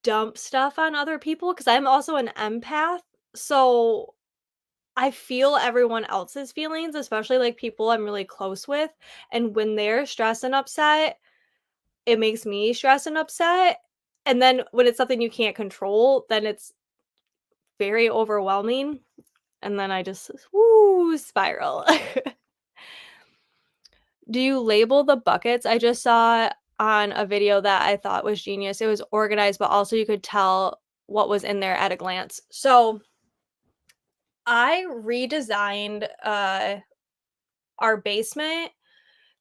dump stuff on other people because 'cause I'm also an empath, so I feel everyone else's feelings, especially, like, people I'm really close with, and when they're stressed and upset, it makes me stressed and upset, and then when it's something you can't control, then it's very overwhelming, and then I just woo, spiral. Do you label the buckets? I just saw on a video that I thought was genius. It was organized, but also you could tell what was in there at a glance. So, I redesigned, our basement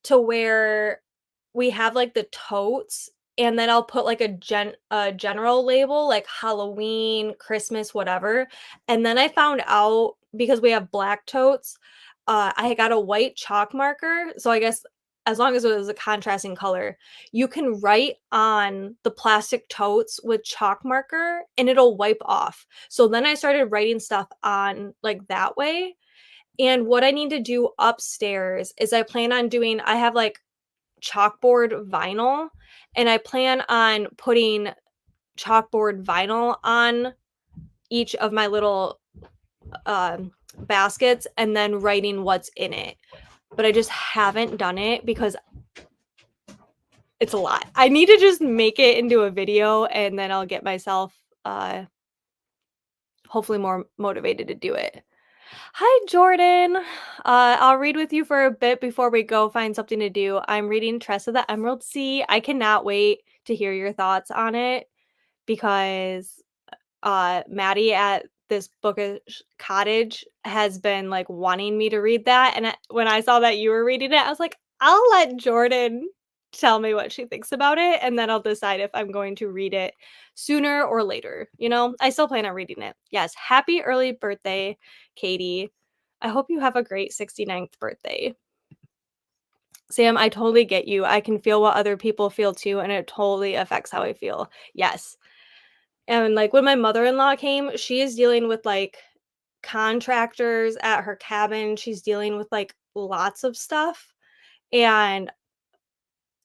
to where we have, like, the totes, and then I'll put, like, a general label, like Halloween, Christmas, whatever, and then I found out because we have black totes, I got a white chalk marker, so I guess as long as it was a contrasting color, you can write on the plastic totes with chalk marker, and it'll wipe off. So then I started writing stuff on, like, that way, and what I need to do upstairs is I have, like, chalkboard vinyl, and I plan on putting chalkboard vinyl on each of my little, baskets and then writing what's in it, but I just haven't done it because it's a lot. I need to just make it into a video, and then I'll get myself, hopefully more motivated to do it. Hi, Jordan. I'll read with you for a bit before we go find something to do. I'm reading Tress of the Emerald Sea. I cannot wait to hear your thoughts on it because Maddie at this bookish cottage has been like wanting me to read that. And when I saw that you were reading it, I was like, I'll let Jordan tell me what she thinks about it. And then I'll decide if I'm going to read it sooner or later. You know, I still plan on reading it. Yes. Happy early birthday, Katie. I hope you have a great 69th birthday. Sam, I totally get you. I can feel what other people feel too, and it totally affects how I feel. Yes. And, like, when my mother-in-law came, she is dealing with, like, contractors at her cabin, she's dealing with, like, lots of stuff, and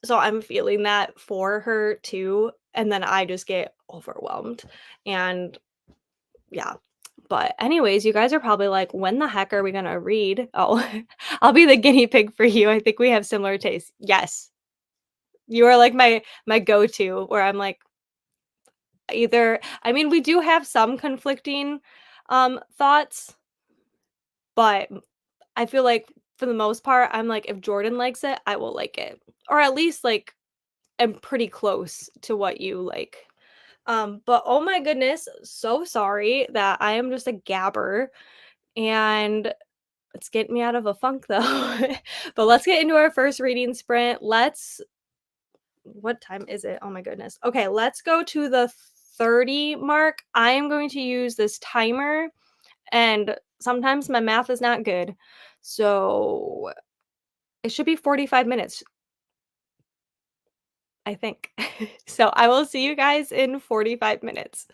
so I'm feeling that for her too, and then I just get overwhelmed, and yeah. But anyways, you guys are probably like, "When the heck are we gonna read?" Oh, I'll be the guinea pig for you, I think we have similar tastes. Yes. You are like my go-to where I'm like, either I mean, we do have some conflicting, thoughts, but I feel like for the most part, I'm like, if Jordan likes it, I will like it, or at least, like, I'm pretty close to what you like. But oh my goodness, so sorry that I am just a gabber, and it's getting me out of a funk though. But let's get into our first reading sprint. What time is it? Oh my goodness. Okay, let's go to the 30 mark. I am going to use this timer, and sometimes my math is not good. So it should be 45 minutes, I think. So I will see you guys in 45 minutes.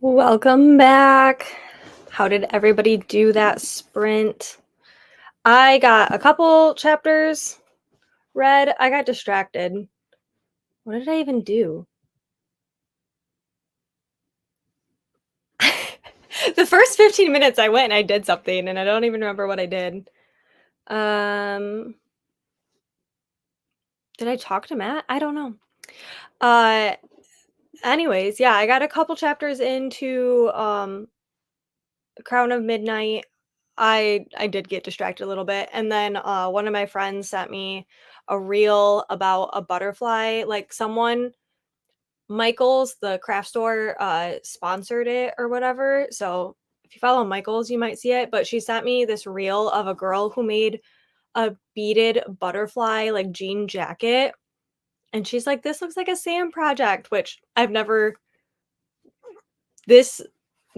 Welcome back. How did everybody do that sprint? I got a couple chapters read. I got distracted. What did I even do? The first 15 minutes I went and I did something and I don't even remember what I did. Um, did I talk to Matt? I don't know. Uh, anyways, yeah, I got a couple chapters into Crown of Midnight. I did get distracted a little bit, and then, one of my friends sent me a reel about a butterfly, like, someone Michaels, the craft store, sponsored it or whatever, so if you follow Michaels, you might see it, but she sent me this reel of a girl who made a beaded butterfly, like, jean jacket, and she's like, "This looks like a Sam project," which I've never this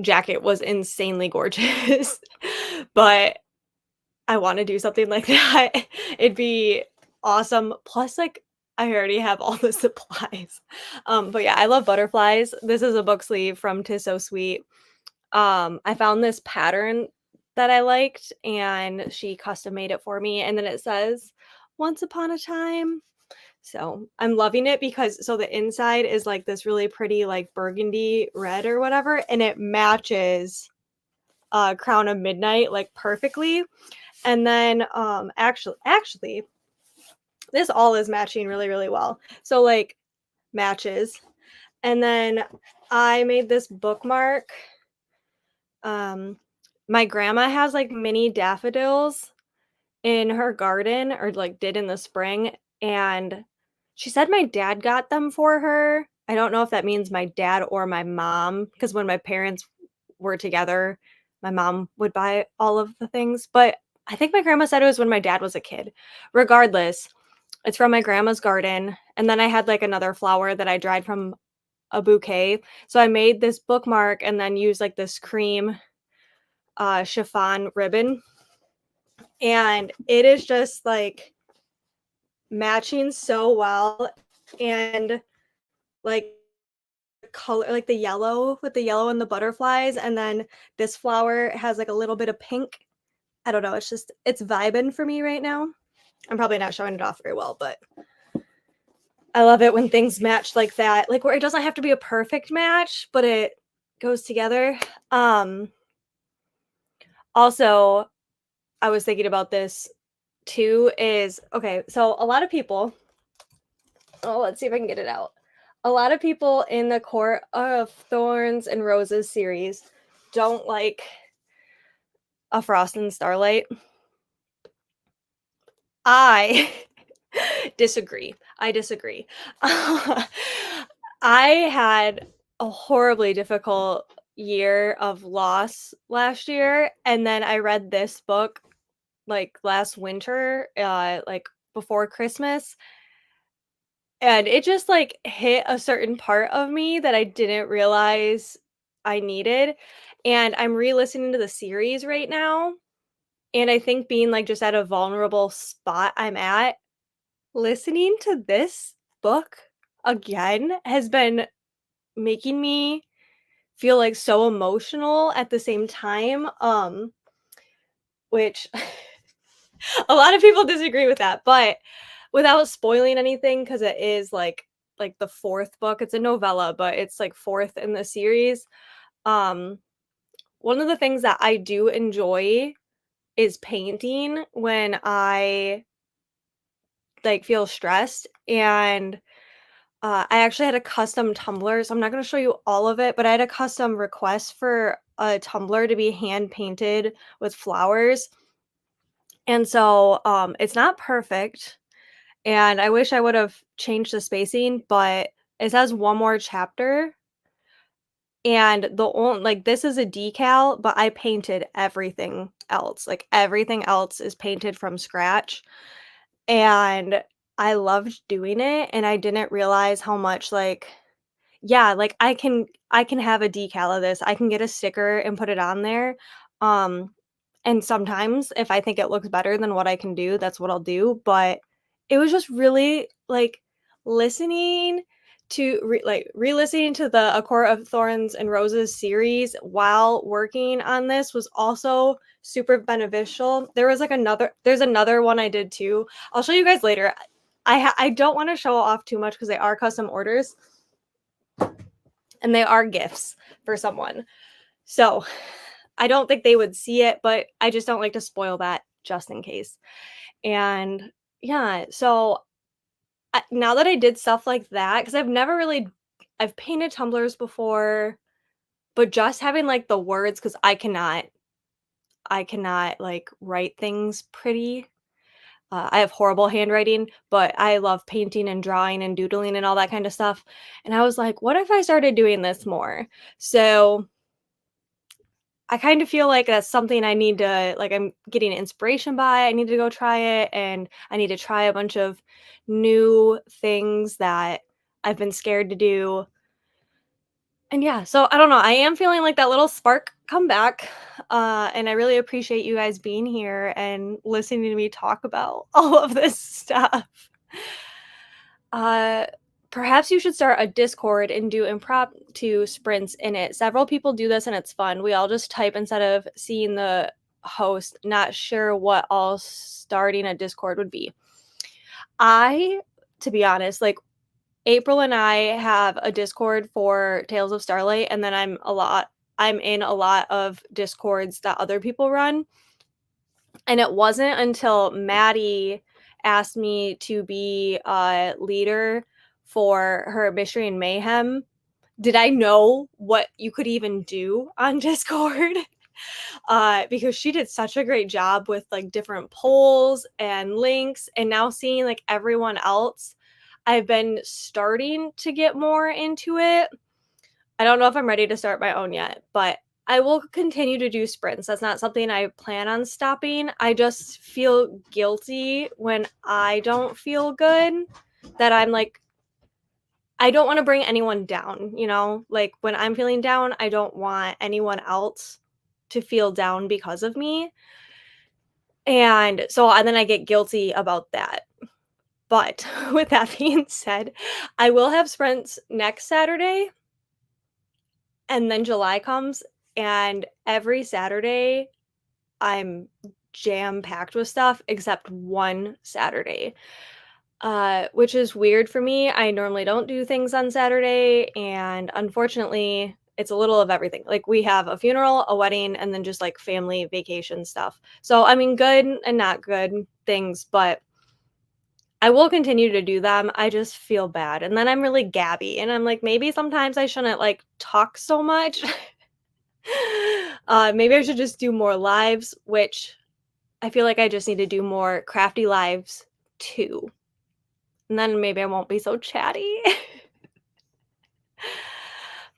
jacket was insanely gorgeous, but I wanna do something like that. It'd be awesome. Plus, like, I already have all the supplies. But yeah, I love butterflies. This is a book sleeve from 'Tis So Sweet. I found this pattern that I liked, and she custom made it for me, and then it says, "Once upon a time." So, I'm loving it because so the inside is, like, this really pretty, like, burgundy red or whatever, and it matches, Crown of Midnight, like, perfectly. And then, actually, this all is matching really, really well. So, like, matches. And then I made this bookmark. Um, my grandma has, like, mini daffodils in her garden or, like, did in the spring, and she said my dad got them for her. I don't know if that means my dad or my mom, because when my parents were together, my mom would buy all of the things, but I think my grandma said it was when my dad was a kid. Regardless, it's from my grandma's garden, and then I had, like, another flower that I dried from a bouquet, so I made this bookmark and then used, like, this cream, chiffon ribbon, and it is just, like, matching so well, and, like, color like, the yellow with the yellow and the butterflies, and then this flower has, like, a little bit of pink. I don't know, it's vibing for me right now. I'm probably not showing it off very well, but I love it when things match like that, like, where it doesn't have to be a perfect match, but it goes together. Um, Also, I was thinking about this too is okay, so a lot of people let's see if I can get it out. A lot of people in the Court of Thorns and Roses series don't like A Frost and Starlight. I disagree. I disagree. I had a horribly difficult year of loss last year, and then I read this book, like, last winter, like, before Christmas, and it just, like, hit a certain part of me that I didn't realize I needed, and I'm re-listening to the series right now, and I think being, like, just at a vulnerable spot I'm at, listening to this book again has been making me feel, like, so emotional at the same time, which a lot of people disagree with that, but without spoiling anything, because it is, like, the 4th book, it's a novella, but it's, like, 4th in the series, um, one of the things that I do enjoy is painting when I, like, feel stressed, and I actually had a custom tumbler, so I'm not gonna show you all of it, but I had a custom request for a tumbler to be hand painted with flowers, and so, it's not perfect, and I wish I would've changed the spacing, but it says 1 more chapter, and the only like, this is a decal, but I painted everything else, like, everything else is painted from scratch, and I loved doing it, and I didn't realize how much, like yeah, like, I can have a decal of this, I can get a sticker and put it on there, um, and sometimes if I think it looks better than what I can do, that's what I'll do, but it was just really, like, listening to re-listening to the A Court of Thorns and Roses series while working on this was also super beneficial. There's another one I did too. I'll show you guys later. I don't want to show off too much because they are custom orders and they are gifts for someone. So I don't think they would see it, but I just don't like to spoil that just in case. And yeah, so now that I did stuff like that, because I've painted tumblers before, but just having like the words, because I cannot like write things pretty. I have horrible handwriting, but I love painting and drawing and doodling and all that kind of stuff. And I was like, what if I started doing this more? So I kind of feel like that's something I need to like I'm getting inspiration by. I need to go try it and I need to try a bunch of new things that I've been scared to do. And yeah, so I don't know. I am feeling like that little spark come back. And I really appreciate you guys being here and listening to me talk about all of this stuff. Uh, Perhaps you should start a Discord and do impromptu sprints in it. Several people do this and it's fun. We all just type instead of seeing the host. Not sure what all starting a Discord would be. To be honest, like April and I have a Discord for Tales of Starlight, and then I'm in a lot of Discords that other people run. And it wasn't until Maddie asked me to be a leader for her Mystery and Mayhem did I know what you could even do on Discord. Because she did such a great job with like different polls and links, and now seeing like everyone else, I've been starting to get more into it. I don't know if I'm ready to start my own yet, but I will continue to do sprints. That's not something I plan on stopping. I just feel guilty when I don't feel good that I'm like, I don't want to bring anyone down, you know? Like when I'm feeling down, I don't want anyone else to feel down because of me. And then I get guilty about that. But with that being said, I will have sprints next Saturday and then July comes and every Saturday I'm jam packed with stuff except one Saturday. Which is weird for me. I normally don't do things on Saturday, and unfortunately, it's a little of everything. Like we have a funeral, a wedding, and then just like family vacation stuff. So, I mean, good and not good things, but I will continue to do them. I just feel bad. And then I'm really gabby, and I'm like, maybe sometimes I shouldn't like talk so much. Maybe I should just do more lives, which I feel like I just need to do more crafty lives too. And then maybe I won't be so chatty.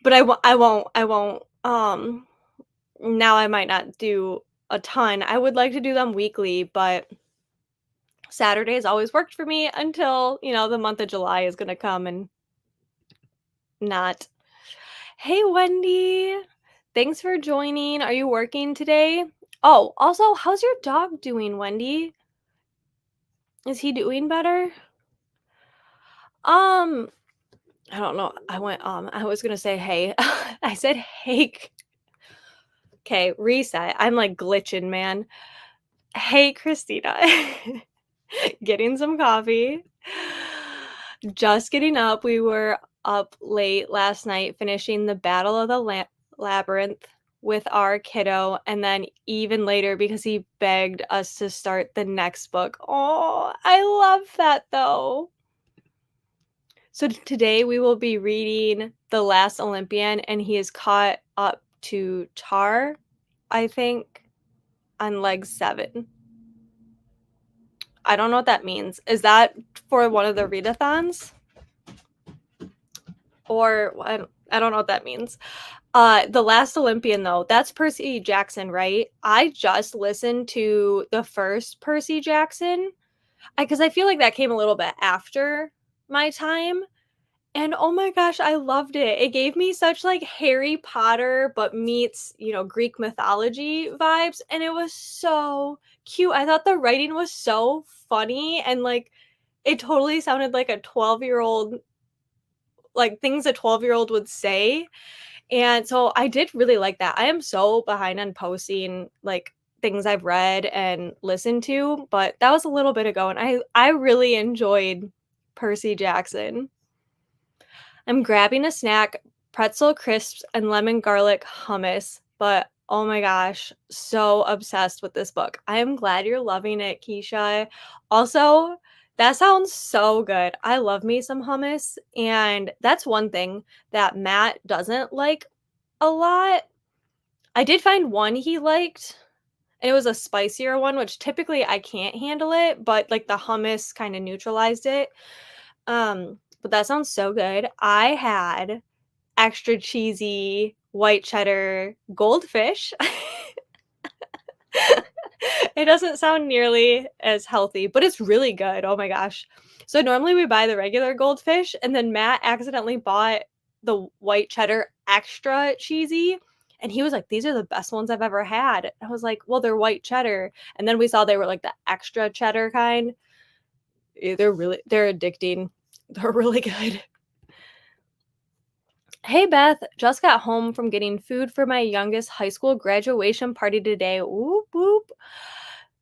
But I won't, now I might not do a ton. I would like to do them weekly, but Saturdays always worked for me until, the month of July is gonna come and not. Hey, Wendy. Thanks for joining. Are you working today? Oh, also, how's your dog doing, Wendy? Is he doing better? Um, I don't know. I was gonna say hey. I said hey. Okay, reset. I'm like glitching, man. Hey, Christina. Getting some coffee. Just getting up. We were up late last night finishing the Battle of the Labyrinth with our kiddo, and then even later because he begged us to start the next book. Oh, I love that though. So today we will be reading The Last Olympian, and he is caught up to Tar, I think, on leg 7. I don't know what that means. Is that for one of the readathons? Or I don't know what that means. The Last Olympian, though, that's Percy Jackson, right? I just listened to the first Percy Jackson because I feel like that came a little bit after my time. And oh my gosh, I loved it. It gave me such like Harry Potter, but meets, Greek mythology vibes. And it was so cute. I thought the writing was so funny and like it totally sounded like a 12-year-old like things a 12-year-old would say. And so I did really like that. I am so behind on posting like things I've read and listened to, but that was a little bit ago and I really enjoyed Percy Jackson. I'm grabbing a snack, pretzel crisps and lemon garlic hummus, but oh my gosh, so obsessed with this book. I am glad you're loving it, Keisha. Also, that sounds so good. I love me some hummus, and that's one thing that Matt doesn't like a lot. I did find one he liked, and it was a spicier one, which typically I can't handle it, but like the hummus kind of neutralized it. But that sounds so good. I had extra cheesy white cheddar goldfish. It doesn't sound nearly as healthy, but it's really good. Oh my gosh. So normally we buy the regular goldfish, and then Matt accidentally bought the white cheddar extra cheesy. And he was like, "These are the best ones I've ever had." I was like, "Well, they're white cheddar." And then we saw they were like the extra cheddar kind. They're addicting. They're really good. Hey Beth, just got home from getting food for my youngest high school graduation party today. Whoop whoop.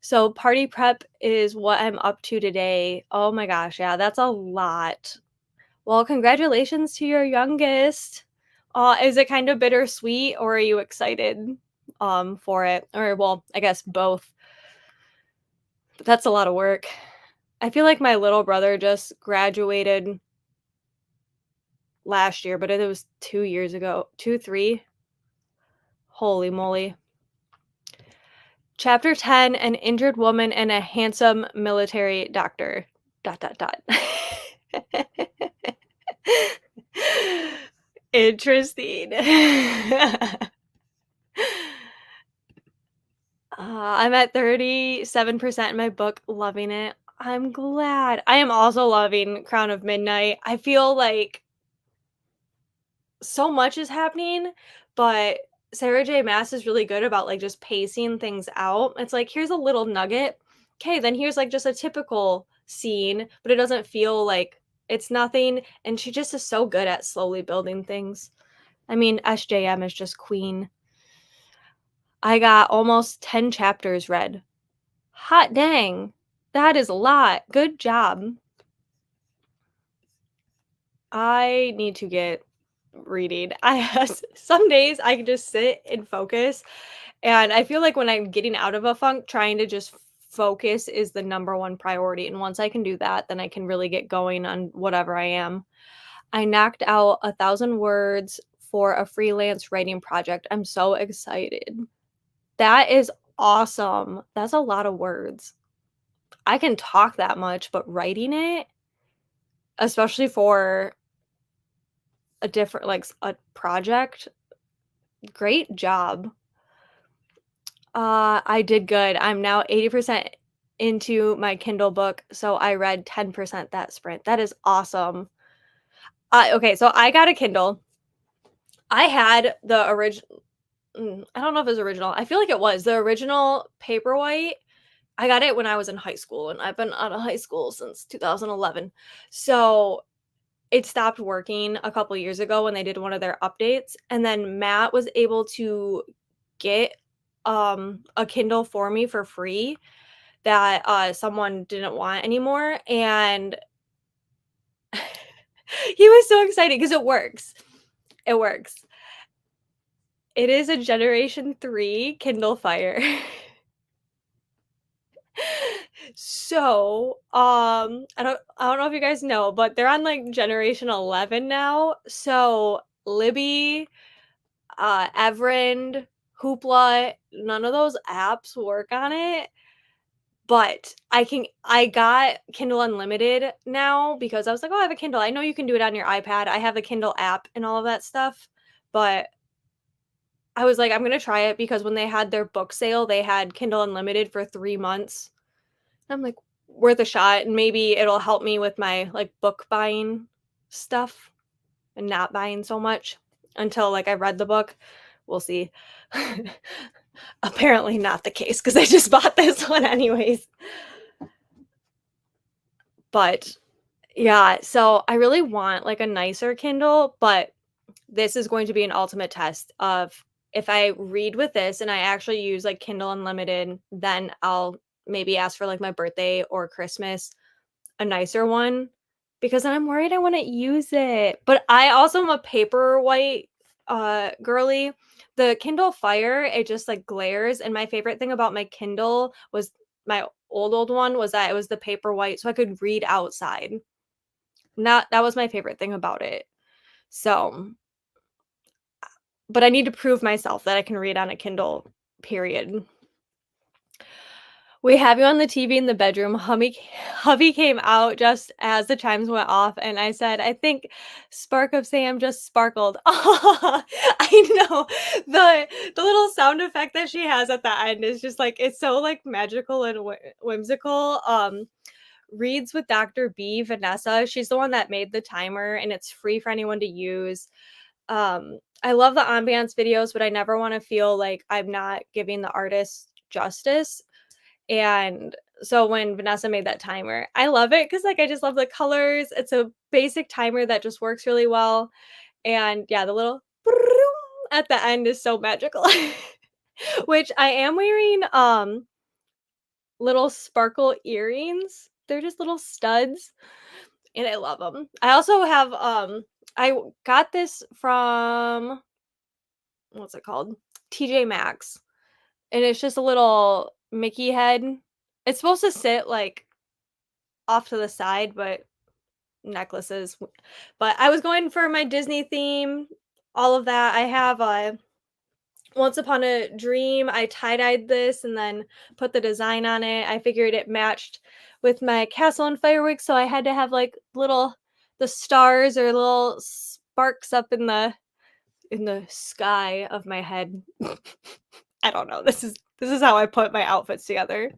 So party prep is what I'm up to today. Oh my gosh, yeah, that's a lot. Well, congratulations to your youngest. Is it kind of bittersweet or are you excited for it? Or well, I guess both. But that's a lot of work. I feel like my little brother just graduated last year, but it was 2 years ago. 2, 3. Holy moly. Chapter 10, An Injured Woman and a Handsome Military Doctor. Dot, dot, dot. Interesting. I'm at 37% in my book, loving it. I'm glad. I am also loving Crown of Midnight. I feel like so much is happening, but Sarah J. Maas is really good about like just pacing things out. It's like, here's a little nugget. Okay, then here's like just a typical scene, but it doesn't feel like it's nothing. And she just is so good at slowly building things. I mean, SJM is just queen. I got almost 10 chapters read. Hot dang. That is a lot. Good job. I need to get reading. I some days I can just sit and focus, and I feel like when I'm getting out of a funk, trying to just focus is the number one priority, and once I can do that, then I can really get going on whatever I am. I knocked out 1,000 words for a freelance writing project. I'm so excited. That is awesome. That's a lot of words. I can talk that much, but writing it, especially for a different like a project, great job. I did good. I'm now 80% into my Kindle book, so I read 10% that sprint. That is awesome. Okay, so I got a Kindle. I had the original. I don't know if it was original. I feel like it was the original Paperwhite. I got it when I was in high school, and I've been out of high school since 2011. So it stopped working a couple years ago when they did one of their updates, and then Matt was able to get a Kindle for me for free that someone didn't want anymore, and he was so excited because it works. It works. It is a Generation 3 Kindle Fire. So, I don't know if you guys know, but they're on like generation 11 now. So Libby, Everend, Hoopla, none of those apps work on it. But I got Kindle Unlimited now because I was like, "Oh, I have a Kindle. I know you can do it on your iPad." I have the Kindle app and all of that stuff, but I was like, "I'm gonna try it," because when they had their book sale, they had Kindle Unlimited for 3 months. I'm like, "Worth a shot, and maybe it'll help me with my, like, book buying stuff and not buying so much until, like, I read the book." We'll see. Apparently not the case because I just bought this one anyways. But Yeah, so I really want, like, a nicer Kindle, but this is going to be an ultimate test of if I read with this and I actually use, like, Kindle Unlimited, then I'll maybe ask for, like, my birthday or Christmas a nicer one, because then I'm worried I wouldn't use it. But I also am a Paperwhite, girly. The Kindle Fire, it just, like, glares, and my favorite thing about my Kindle was my old one was that it was the Paperwhite, so I could read outside. That was my favorite thing about it. So, but I need to prove myself that I can read on a Kindle, period. We have you on the TV in the bedroom. Hubby came out just as the chimes went off, and I said, "I think Spark of Sam just sparkled." I know. The little sound effect that she has at the end is just, like, it's so, like, magical and whimsical. Reads with Dr. B, Vanessa, she's the one that made the timer, and it's free for anyone to use. I love the ambiance videos, but I never wanna feel like I'm not giving the artist justice. And so when Vanessa made that timer, I love it because, like, I just love the colors. It's a basic timer that just works really well, and yeah, the little at the end is so magical. Which I am wearing, little sparkle earrings. They're just little studs, and I love them. I also have, got this from what's it called? TJ Maxx, and it's just a little Mickey head. It's supposed to sit, like, off to the side, but necklaces. But I was going for my Disney theme, all of that. I have Once Upon a Dream. I tie-dyed this and then put the design on it. I figured it matched with my castle and fireworks, so I had to have like the stars or little sparks up in the sky of my head. I don't know. This is how I put my outfits together.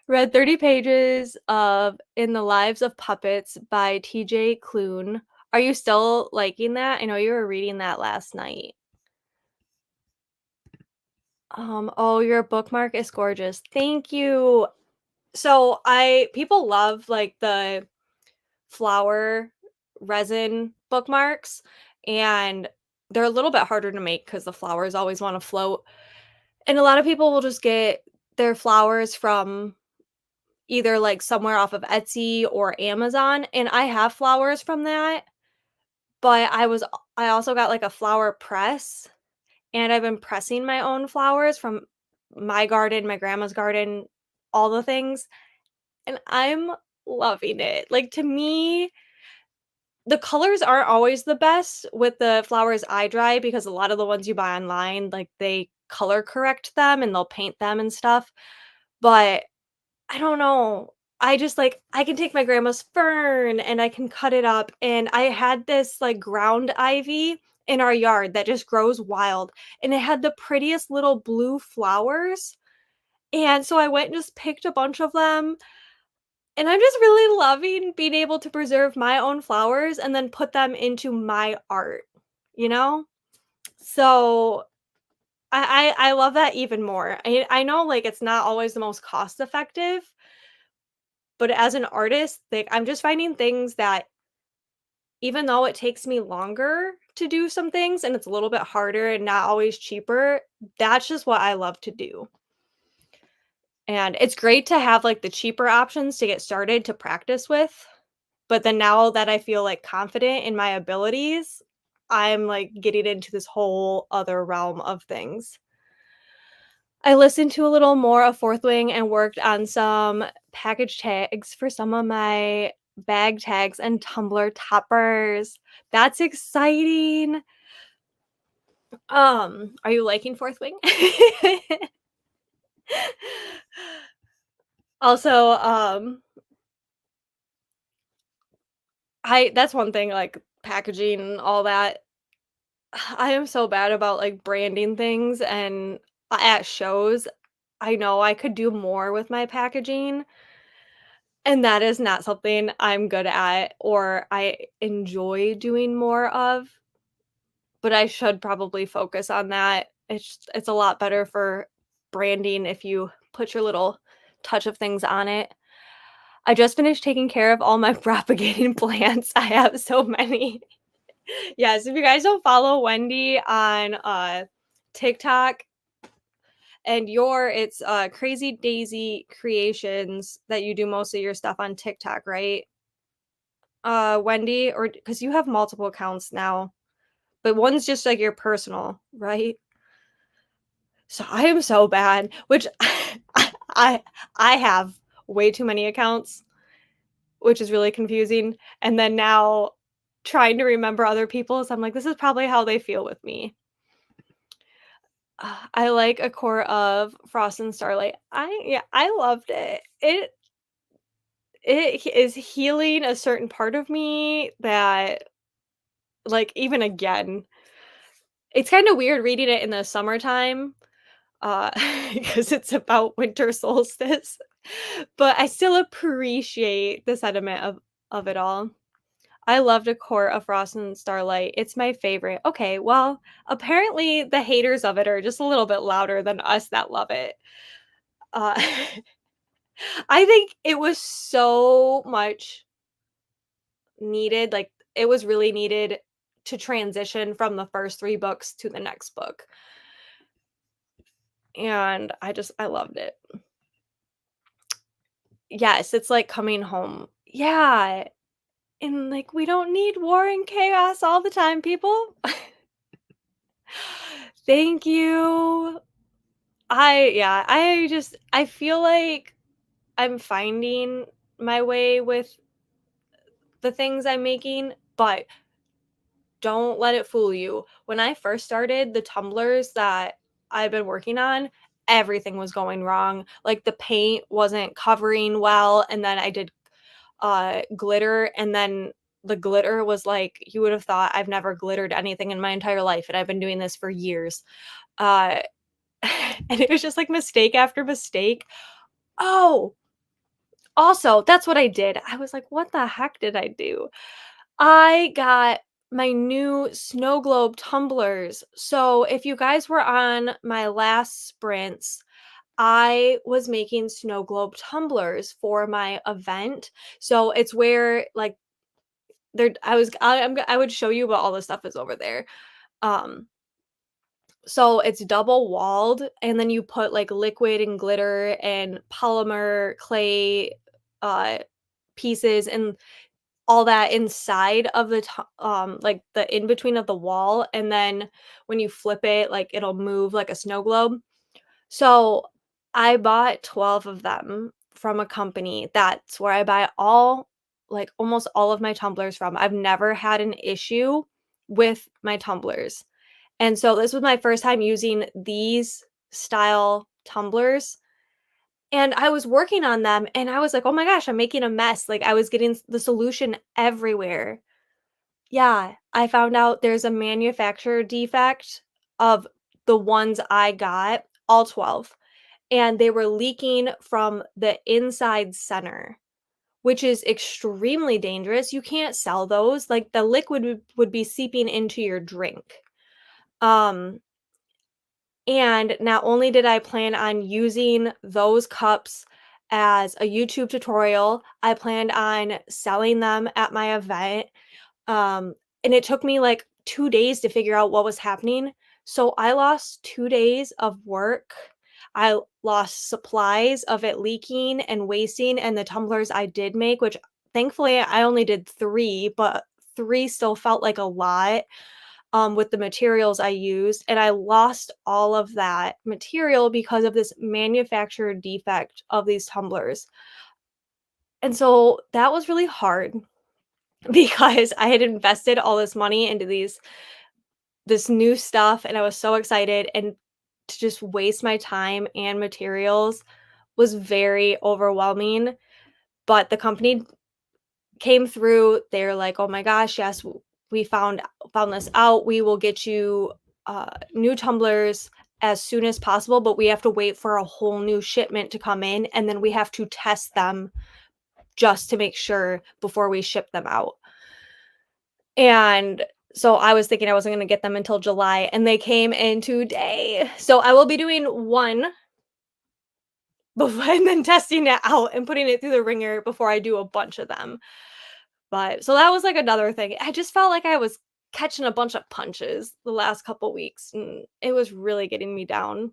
Read 30 pages of In the Lives of Puppets by TJ Klune. Are you still liking that? I know you were reading that last night. Oh, your bookmark is gorgeous. Thank you. So I people love like the flower resin bookmarks, and they're a little bit harder to make because the flowers always want to float. And a lot of people will just get their flowers from either, like, somewhere off of Etsy or Amazon, and I have flowers from that, but I also got, like, a flower press, and I've been pressing my own flowers from my garden, my grandma's garden, all the things, and I'm loving it. Like, to me, the colors aren't always the best with the flowers I dry because a lot of the ones you buy online, like, they color correct them and they'll paint them and stuff, but I don't know. I just, like I can take my grandma's fern and I can cut it up, and I had this, like, ground ivy in our yard that just grows wild, and it had the prettiest little blue flowers, and so I went and just picked a bunch of them, and I'm just really loving being able to preserve my own flowers and then put them into my art, you know? So, I love that even more. I know, like, it's not always the most cost effective, but as an artist, like, I'm just finding things that even though it takes me longer to do some things and it's a little bit harder and not always cheaper, that's just what I love to do. And it's great to have, like, the cheaper options to get started to practice with, but then now that I feel, like, confident in my abilities, I'm, like, getting into this whole other realm of things. I listened to a little more of Fourth Wing and worked on some package tags for some of my bag tags and tumbler toppers. That's exciting. Are you liking Fourth Wing? Also, I that's one thing, like, packaging and all that. I am so bad about, like, branding things and at shows, I know I could do more with my packaging. And that is not something I'm good at or I enjoy doing more of, but I should probably focus on that. It's a lot better for branding if you put your little touch of things on it. I just finished taking care of all my propagating plants. I have so many. Yes, if you guys don't follow Wendy on, TikTok and it's, Crazy Daisy Creations that you do most of your stuff on TikTok, right? Wendy, or because you have multiple accounts now, but one's just, like, your personal, right? So I am so bad, which I I have way too many accounts, which is really confusing, and then now trying to remember other people's, I'm like, "This is probably how they feel with me." I like a core of Frost and Starlight. I loved it. It is healing a certain part of me that, like, even again, it's kinda weird reading it in the summertime, uh, because it's about winter solstice, but I still appreciate the sentiment of it all. I loved A Court of Frost and Starlight. It's my favorite. Okay, well, apparently the haters of it are just a little bit louder than us that love it. Uh, I think it was so much needed, like, it was really needed to transition from the first 3 books to the next book, and I loved it. Yes, it's like coming home. Yeah, and, like, we don't need war and chaos all the time, people. Thank you. I feel like I'm finding my way with the things I'm making, but don't let it fool you. When I first started, the tumblers that I've been working on, everything was going wrong. Like, the paint wasn't covering well, and then I did, glitter, and then the glitter was like, you would have thought I've never glittered anything in my entire life, and I've been doing this for years. Uh, and it was just, like, mistake after mistake. Oh, also, that's what I did. I was like, "What the heck did I do?" I got my new snow globe tumblers. So, if you guys were on my last sprints, I was making snow globe tumblers for my event. So, it's where, like, there I would show you, but all the stuff is over there. Um, so it's double walled, and then you put, like, liquid and glitter and polymer clay, uh, pieces and all that inside of like, the in between of the wall, and then when you flip it, like, it'll move like a snow globe. So, I bought 12 of them from a company. That's where I buy almost all of my tumblers from. I've never had an issue with my tumblers. And so this was my first time using these style tumblers, and I was working on them, and I was like, "Oh my gosh, I'm making a mess." Like, I was getting the solution everywhere. Yeah, I found out there's a manufacturer defect of the ones I got, all 12, and they were leaking from the inside center, which is extremely dangerous. You can't sell those, like, the liquid would be seeping into your drink. Um, and not only did I plan on using those cups as a YouTube tutorial, I planned on selling them at my event. Um, and it took me like 2 days to figure out what was happening. So I lost 2 days of work. Lost supplies of it leaking and wasting, and the tumblers I did make, which thankfully I only did 3, but 3 still felt like a lot, with the materials I used, and I lost all of that material because of this manufacturer defect of these tumblers. And so that was really hard because I had invested all this money into this new stuff, and I was so excited, and to just waste my time and materials was very overwhelming. But the company came through. They're like, "Oh my gosh, yes, we found this out. We will get you new tumblers as soon as possible, but we have to wait for a whole new shipment to come in, and then we have to test them just to make sure before we ship them out." And so I was thinking I wasn't gonna get them until July, and they came in today. So I will be doing one and then testing it out and putting it through the ringer before I do a bunch of them. But so that was like another thing. I just felt like I was catching a bunch of punches the last couple weeks and it was really getting me down.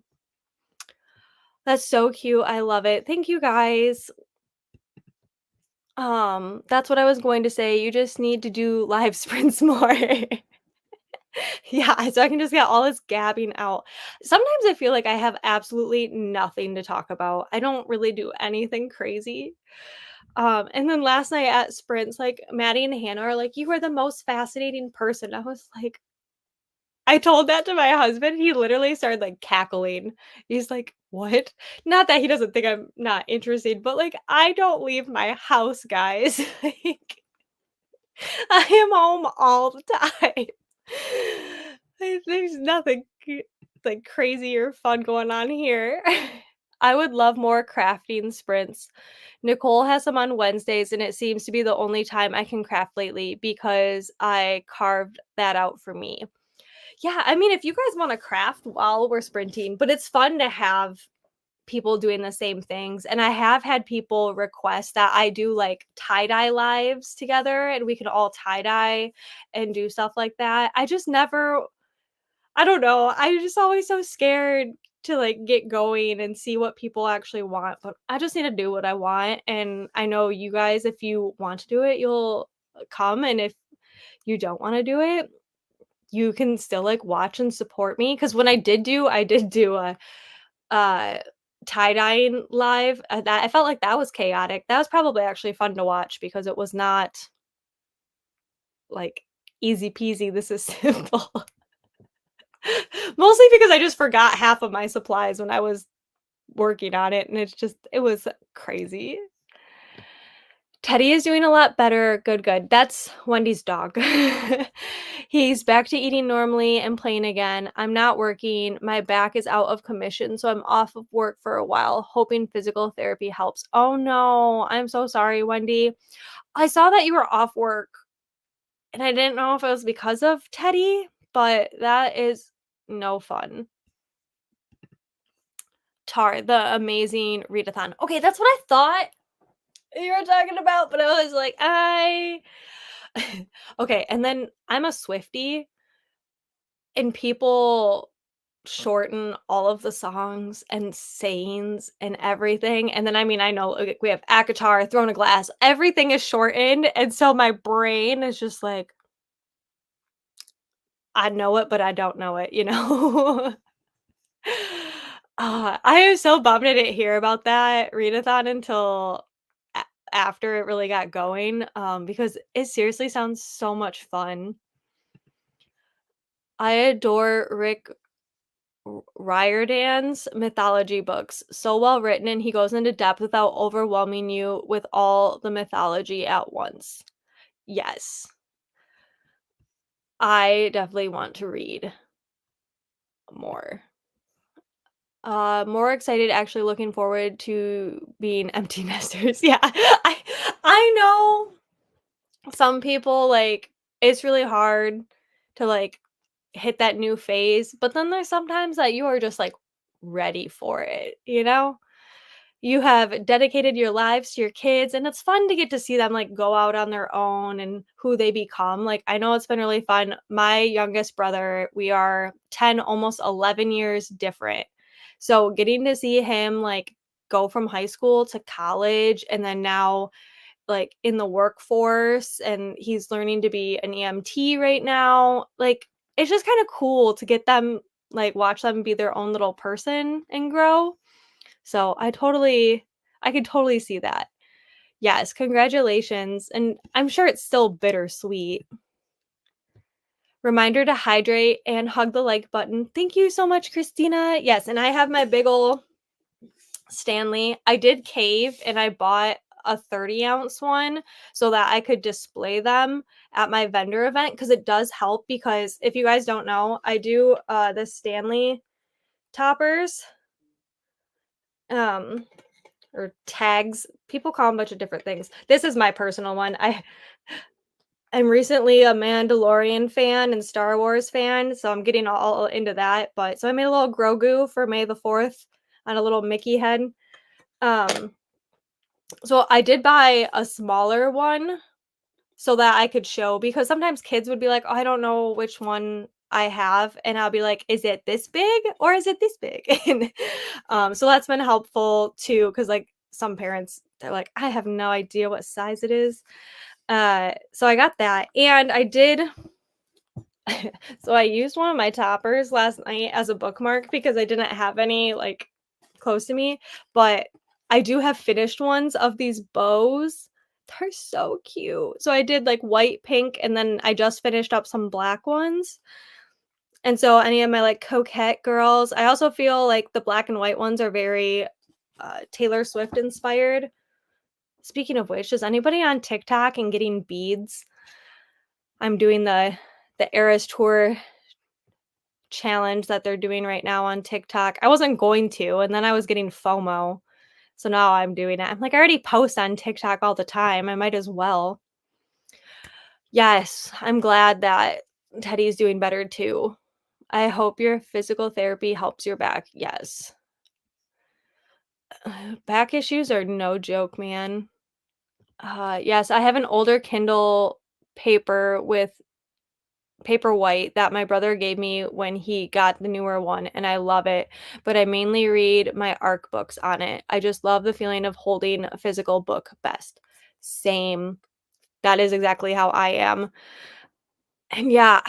That's so cute. I love it. Thank you guys. That's what I was going to say. You just need to do live sprints more. Yeah, so I can just get all this gabbing out. Sometimes I feel like I have absolutely nothing to talk about. I don't really do anything crazy. And then last night at sprints, like Maddie and Hannah are like, "You are the most fascinating person." I was like, I told that to my husband. He literally started like cackling. He's like, "What?" Not that he doesn't think I'm not interested, but like I don't leave my house, guys. Like I am home all the time. There's nothing like crazy or fun going on here. I would love more crafting sprints. Nicole has them on Wednesdays, and it seems to be the only time I can craft lately because I carved that out for me. Yeah, I mean, if you guys want to craft while we're sprinting, but it's fun to have people doing the same things. And I have had people request that I do like tie-dye lives together and we can all tie-dye and do stuff like that. I just never I don't know. I'm just always so scared to like get going and see what people actually want, but I just need to do what I want. And I know you guys, if you want to do it, you'll come. And if you don't want to do it, you can still like watch and support me. Cause when I did do a uh, tie-dyeing live, that I felt like that was chaotic. That was probably actually fun to watch because it was not, like, easy peasy, this is simple. Mostly because I just forgot half of my supplies when I was working on it, and it was crazy. Teddy is doing a lot better. Good, good. That's Wendy's dog. He's back to eating normally and playing again. I'm not working. My back is out of commission, so I'm off of work for a while, hoping physical therapy helps. Oh no, I'm so sorry, Wendy. I saw that you were off work, and I didn't know if it was because of Teddy, but that is no fun. Tar, the amazing readathon. Okay, that's what I thought you were talking about, but I was like, I okay, and then I'm a Swiftie, and people shorten all of the songs and sayings and everything, and then, I mean, I know, like, we have ACOTAR, Throne of Glass, everything is shortened, and so my brain is just like, "I know it, but I don't know it," you know? I am so bummed I didn't hear about that readathon until a after it really got going, because it seriously sounds so much fun. I adore Rick Riordan's mythology books. So well written, and he goes into depth without overwhelming you with all the mythology at once. Yes, I definitely want to read more. More excited, actually looking forward to being empty nesters. Yeah, I know some people, like, it's really hard to, like, hit that new phase, but then there's sometimes that you are just, like, ready for it, you know? You have dedicated your lives to your kids, and it's fun to get to see them, like, go out on their own and who they become. Like, I know it's been really fun. My youngest brother, we are 10, almost 11 years different. So, getting to see him, like, go from high school to college and then now, like, in the workforce, and he's learning to be an EMT right now, like, it's just kinda cool to get them like, watch them be their own little person and grow. So I could totally see that. Yes, congratulations, and I'm sure it's still bittersweet. Reminder to hydrate and hug the like button. Thank you so much, Christina. Yes, and I have my big ol' Stanley. I did cave and I bought a 30-ounce one so that I could display them at my vendor event because it does help because if you guys don't know, I do, the Stanley toppers, um or tags. People call them a bunch of different things. This is my personal one. I'm recently a Mandalorian fan and Star Wars fan, so I'm getting all into that. But so I made a little Grogu for May the 4th on a little Mickey head. Um, so I did buy a smaller one so that I could show because sometimes kids would be like, "Oh, I don't know which one I have," and I'll be like, "Is it this big or is it this big?" And, so that's been helpful too, because like, some parents, they're like, "I have no idea what size it is." So I got that, and I did so I used one of my toppers last night as a bookmark because I didn't have any, like, close to me, but I do have finished ones of these bows. They're so cute. So I did, like, white, pink, and then I just finished up some black ones, and so any of my, like, coquette girls I also feel like the black and white ones are very, Taylor Swift inspired. Speaking of which, is anybody on TikTok and getting beads? I'm doing the Eras Tour challenge that they're doing right now on TikTok. I wasn't going to, and then I was getting FOMO. So now I'm doing it. I'm like, I already post on TikTok all the time. I might as well. Yes, I'm glad that Teddy's doing better too. I hope your physical therapy helps your back. Yes. Back issues are no joke, man. Yes, I have an older Kindle paper with Paperwhite that my brother gave me when he got the newer one, and I love it, but I mainly read my ARC books on it. I just love the feeling of holding a physical book best. Same. That is exactly how I am. And yeah,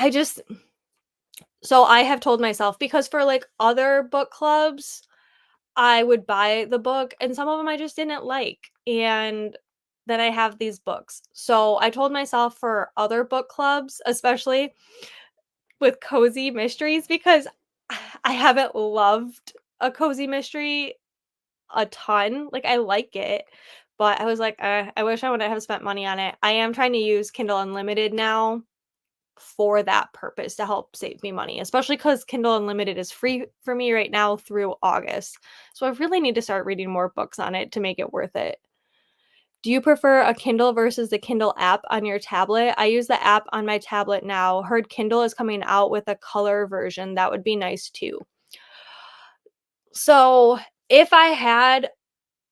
so I have told myself because for, like, other book clubs, I would buy the book, and some of them I just didn't like, and then I have these books. So I told myself for other book clubs, especially with cozy mysteries because I haven't loved a cozy mystery a ton, like, I like it, but I was like, I wish I wouldn't have spent money on it." I am trying to use Kindle Unlimited now for that purpose to help save me money, especially because Kindle Unlimited is free for me right now through August, so I really need to start reading more books on it to make it worth it. Do you prefer a Kindle versus the Kindle app on your tablet? I use the app on my tablet now. Heard Kindle is coming out with a color version. That would be nice too. So, if I had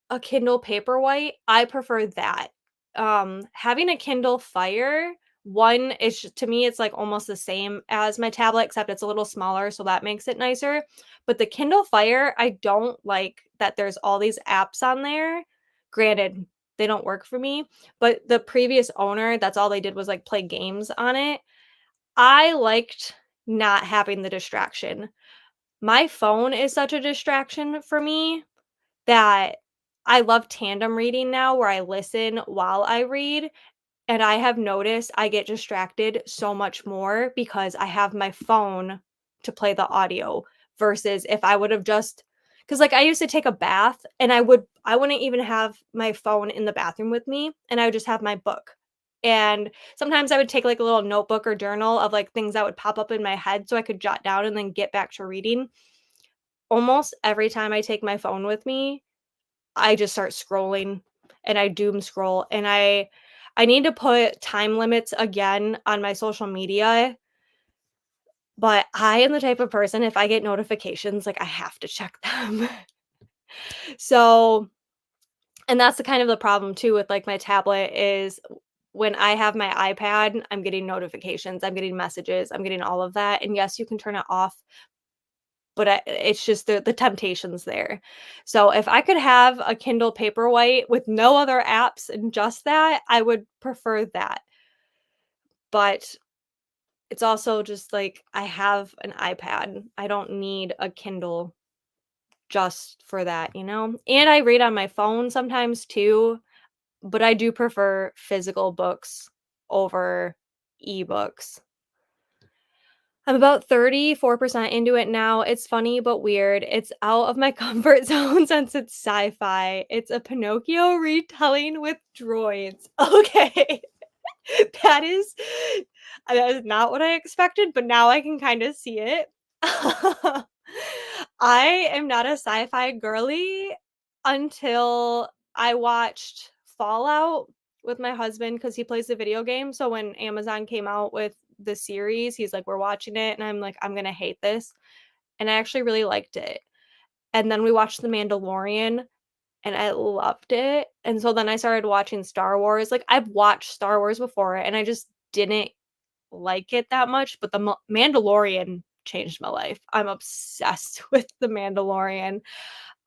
a Kindle Paperwhite, I prefer that. Having a Kindle Fire, one is to me it's like almost the same as my tablet except it's a little smaller, so that makes it nicer. But the Kindle Fire, I don't like that there's all these apps on there. Granted, they don't work for me, but the previous owner, that's all they did was like play games on it. I liked not having the distraction. My phone is such a distraction for me that I love tandem reading now where I listen while I read, and I have noticed I get distracted so much more because I have my phone to play the audio versus if I would have just because like I used to take a bath and I wouldn't even have my phone in the bathroom with me and I would just have my book. And sometimes I would take like a little notebook or journal of like things that would pop up in my head so I could jot down and then get back to reading. Almost every time I take my phone with me, I just start scrolling and I doom scroll and I need to put time limits again on my social media, but I am the type of person if I get notifications, like I have to check them. So, and that's the kind of the problem too with like my tablet is when I have my iPad, I'm getting notifications, I'm getting messages, I'm getting all of that. And yes, you can turn it off, but it's just the temptation's there. So if I could have a Kindle Paperwhite with no other apps and just that, I would prefer that. But it's also just like I have an iPad. I don't need a Kindle just for that, you know? And I read on my phone sometimes too, but I do prefer physical books over ebooks. I'm about 34% into it now. It's funny but weird. It's out of my comfort zone since it's sci-fi. It's a Pinocchio retelling with droids. Okay. That is that is not what I expected, but now I can kind of see it. I am not a sci-fi girly until I watched Fallout with my husband because he plays the video game. So when Amazon came out with the series, he's like, "We're watching it," and I'm like, "I'm gonna hate this," and I actually really liked it. And then we watched The Mandalorian. and I loved it, and so then I started watching Star Wars. Like, I've watched Star Wars before, and I just didn't like it that much, but the Mandalorian changed my life. I'm obsessed with The Mandalorian.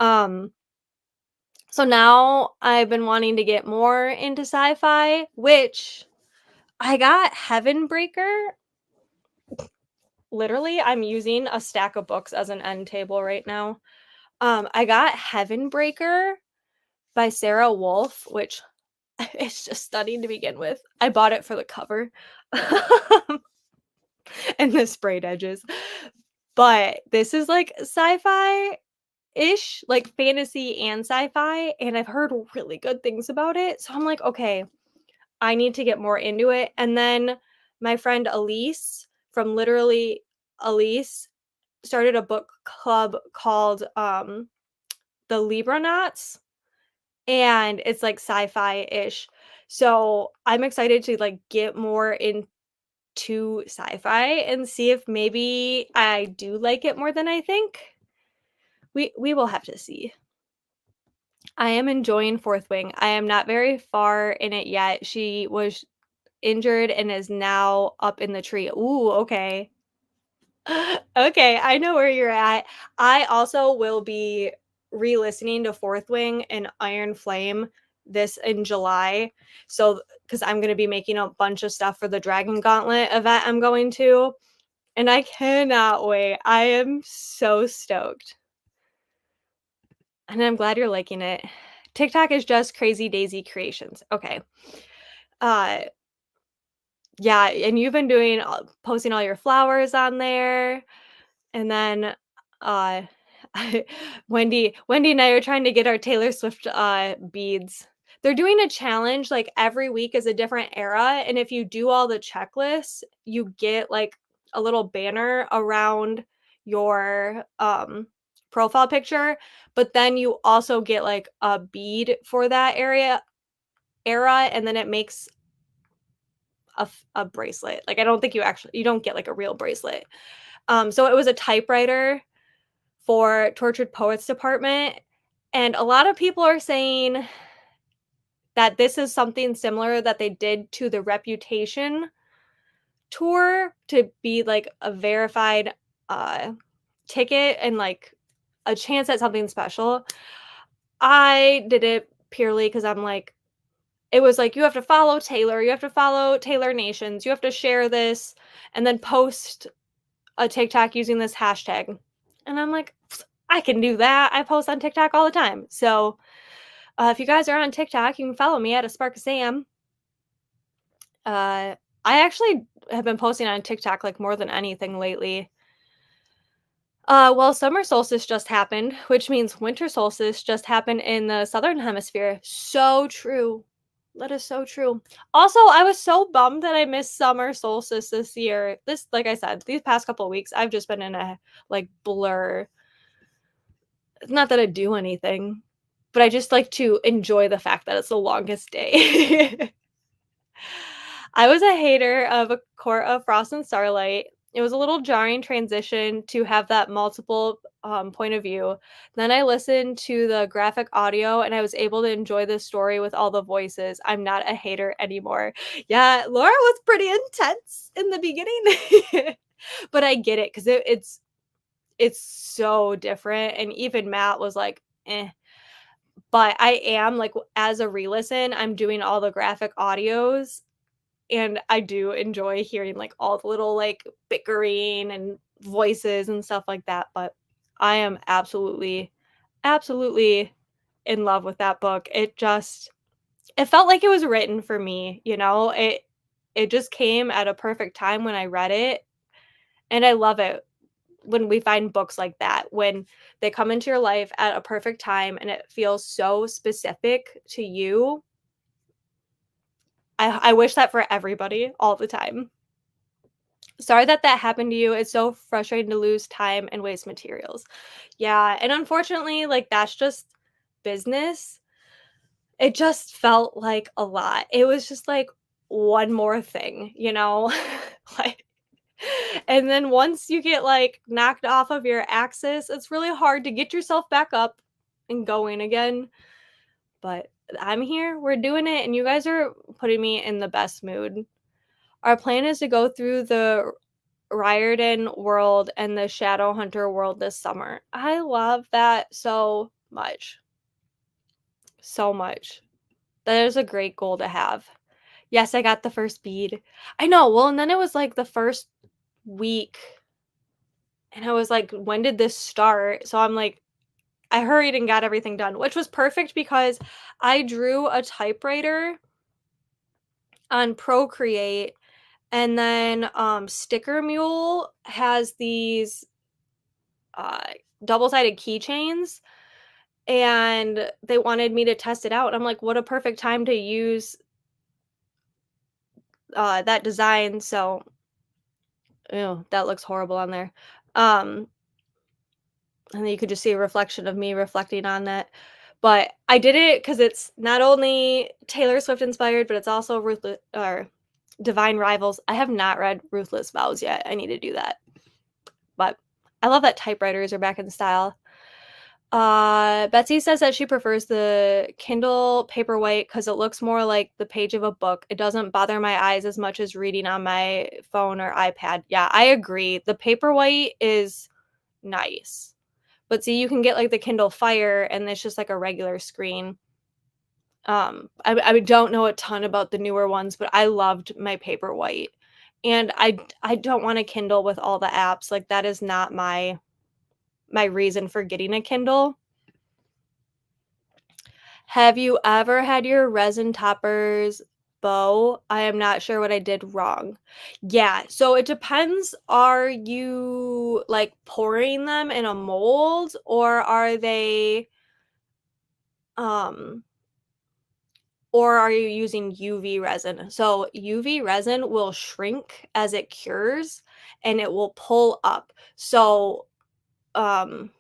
Um, so now I've been wanting to get more into sci-fi, which I got Heaven Breaker. Literally, I'm using a stack of books as an end table right now. I got Heaven Breaker by Sarah Wolf, which it's just stunning to begin with. I bought it for the cover and the sprayed edges. But this is like sci-fi ish, like fantasy and sci-fi, and I've heard really good things about it. So I'm like, okay, I need to get more into it. And then my friend Elise from Literally Elise started a book club called The Libronauts, and it's like sci-fi-ish. So I'm excited to like get more into sci-fi and see if maybe I do like it more than I think. We will have to see. I am enjoying Fourth Wing. I am not very far in it yet. She was injured and is now up in the tree. Ooh, okay. Okay, I know where you're at. I also will be re-listening to Fourth Wing and Iron Flame this in July. So, because I'm going to be making a bunch of stuff for the Dragon Gauntlet event I'm going to, and I cannot wait. I am so stoked. And I'm glad you're liking it. TikTok is just Crazy Daisy Creations. Okay. Uh yeah, and you've been doing posting all your flowers on there. And then, uh, Wendy and I are trying to get our Taylor Swift, beads. They're doing a challenge, like, every week is a different era, and if you do all the checklists, you get, like, a little banner around your, profile picture, but then you also get, like, a bead for that era, and then it makes a bracelet. Like, I don't think you don't get, like, a real bracelet. So it was a typewriter for Tortured Poets Department, and a lot of people are saying that this is something similar that they did to the Reputation tour to be, like, a verified, uh, ticket and, like, a chance at something special. I did it purely because 'cause I'm like it was like, "You have to follow Taylor, you have to follow Taylor Nations, you have to share this, and then post a TikTok using this hashtag." And I'm like, I can do that. I post on TikTok all the time. So if you guys are on TikTok, you can follow me at a Spark of Sam. I actually have been posting on TikTok like more than anything lately. Well, summer solstice just happened, which means winter solstice just happened in the southern hemisphere. So true. That is so true. Also, I was so bummed that I missed summer solstice this year. This, like I said, these past couple of weeks, I've just been in a like blur. Not that I do anything, but I just like to enjoy the fact that it's the longest day. I was a hater of A Court of Frost and Starlight. It was a little jarring transition to have that multiple, point of view. Then I listened to the graphic audio, and I was able to enjoy the story with all the voices. I'm not a hater anymore. Yeah, Laura was pretty intense in the beginning, but I get it 'cause it's so different, and even Matt was like, "Eh." But I am, like, as a re-listen, I'm doing all the graphic audios, and I do enjoy hearing, like, all the little, like, bickering and voices and stuff like that, but I am absolutely, absolutely in love with that book. It felt like it was written for me, you know? It just came at a perfect time when I read it, and I love it when we find books like that, when they come into your life at a perfect time and it feels so specific to you. I wish that for everybody all the time. Sorry that that happened to you. It's so frustrating to lose time and waste materials. Yeah, and unfortunately, like, that's just business. It just felt like a lot. It was just like one more thing, you know? Like, and then once you get, like, knocked off of your axis, it's really hard to get yourself back up and going again. but I'm here, we're doing it, and you guys are putting me in the best mood. Our plan is to go through the Riordan world and the Shadowhunter world this summer. I love that so much. So much. That is a great goal to have. Yes, I got the first bead. I know, well, and then it was, like, the first week, and I was like, "When did this start?" So I'm like I hurried and got everything done, which was perfect because I drew a typewriter on Procreate, and then, Sticker Mule has these, uh, double-sided keychains, and they wanted me to test it out, and I'm like, "What a perfect time to use, that design," so ew, that looks horrible on there. Um, and then you could just see a reflection of me reflecting on that. But I did it because it's not only Taylor Swift inspired, but it's also Ruthless or Divine Rivals. I have not read Ruthless Vows yet. I need to do that. But I love that typewriters are back in style. Betsy says that she prefers the Kindle Paperwhite because it looks more like the page of a book. It doesn't bother my eyes as much as reading on my phone or iPad. Yeah, I agree. The Paperwhite is nice. But see, you can get, like, the Kindle Fire, and it's just like a regular screen. I don't know a ton about the newer ones, but I loved my Paperwhite. And I don't want a Kindle with all the apps, like, that is not my reason for getting a Kindle. Have you ever had your resin toppers bow? I am not sure what I did wrong. Yeah, so it depends. Are you, like, pouring them in a mold, or are they, um or are you using UV resin? So UV resin will shrink as it cures, and it will pull up. So, um,